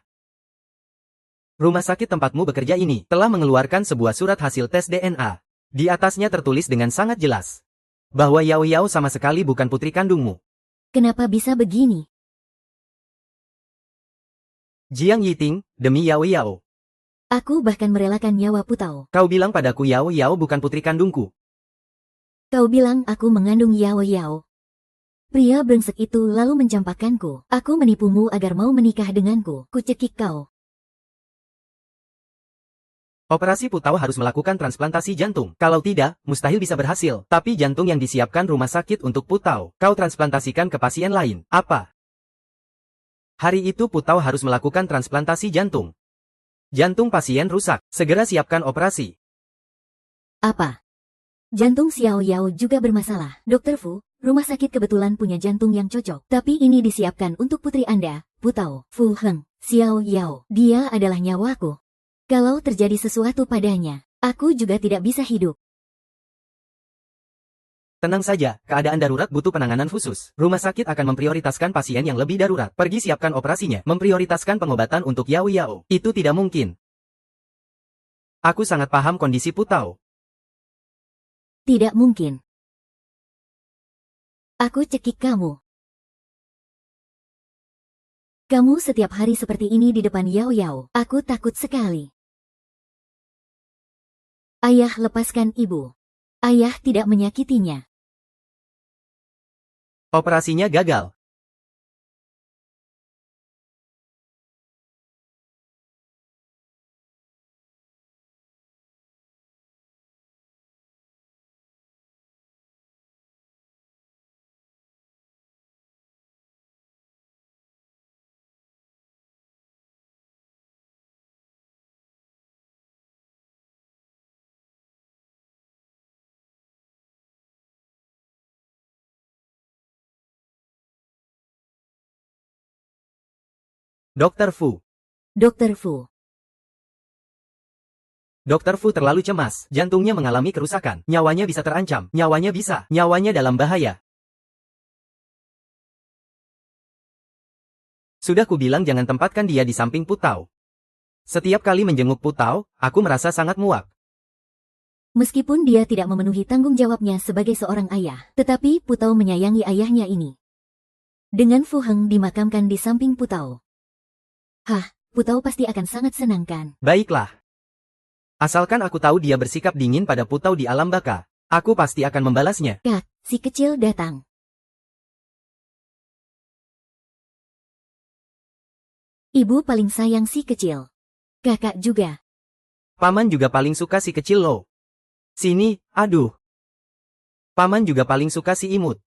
[SPEAKER 2] Rumah sakit tempatmu bekerja ini telah mengeluarkan sebuah surat hasil tes DNA. Di atasnya tertulis dengan sangat jelas bahwa Yao Yao sama sekali bukan putri kandungmu.
[SPEAKER 1] Kenapa bisa begini?
[SPEAKER 2] Jiang Yiting, demi Yao Yao.
[SPEAKER 1] Aku bahkan merelakan nyawa Putao.
[SPEAKER 2] Kau bilang padaku Yao Yao bukan putri kandungku.
[SPEAKER 1] Kau bilang aku mengandung Yao Yao. Pria brengsek itu lalu mencampakkanku. Aku menipumu agar mau menikah denganku. Kucekik kau.
[SPEAKER 2] Operasi Putao harus melakukan transplantasi jantung. Kalau tidak, mustahil bisa berhasil. Tapi jantung yang disiapkan rumah sakit untuk Putao, kau transplantasikan ke pasien lain. Apa? Hari itu Putao harus melakukan transplantasi jantung. Jantung pasien rusak. Segera siapkan operasi.
[SPEAKER 1] Apa? Jantung Xiao Yao juga bermasalah. Dokter Fu, rumah sakit kebetulan punya jantung yang cocok. Tapi ini disiapkan untuk putri Anda, Putao. Fu Heng, Xiao Yao. Dia adalah nyawaku. Kalau terjadi sesuatu padanya, aku juga tidak bisa hidup.
[SPEAKER 2] Tenang saja, keadaan darurat butuh penanganan khusus. Rumah sakit akan memprioritaskan pasien yang lebih darurat. Pergi siapkan operasinya. Memprioritaskan pengobatan untuk Yao Yao. Itu tidak mungkin. Aku sangat paham kondisi Putao.
[SPEAKER 1] Tidak mungkin. Aku cekik kamu. Kamu setiap hari seperti ini di depan Yao Yao. Aku takut sekali. Ayah, lepaskan ibu. Ayah tidak menyakitinya.
[SPEAKER 2] Operasinya gagal. Dokter Fu.
[SPEAKER 1] Dokter Fu.
[SPEAKER 2] Dokter Fu terlalu cemas. Jantungnya mengalami kerusakan. Nyawanya bisa terancam. Nyawanya dalam bahaya. Sudah kubilang jangan tempatkan dia di samping Putao. Setiap kali menjenguk Putao, aku merasa sangat muak.
[SPEAKER 1] Meskipun dia tidak memenuhi tanggung jawabnya sebagai seorang ayah, tetapi Putao menyayangi ayahnya ini. Dengan Fu Heng dimakamkan di samping Putao. Putao pasti akan sangat senang kan?
[SPEAKER 2] Baiklah. Asalkan aku tahu dia bersikap dingin pada Putao di alam baka, aku pasti akan membalasnya.
[SPEAKER 1] Kak, si kecil datang. Ibu paling sayang si kecil. Kakak juga.
[SPEAKER 2] Paman juga paling suka si kecil loh. Sini, aduh. Paman juga paling suka si imut.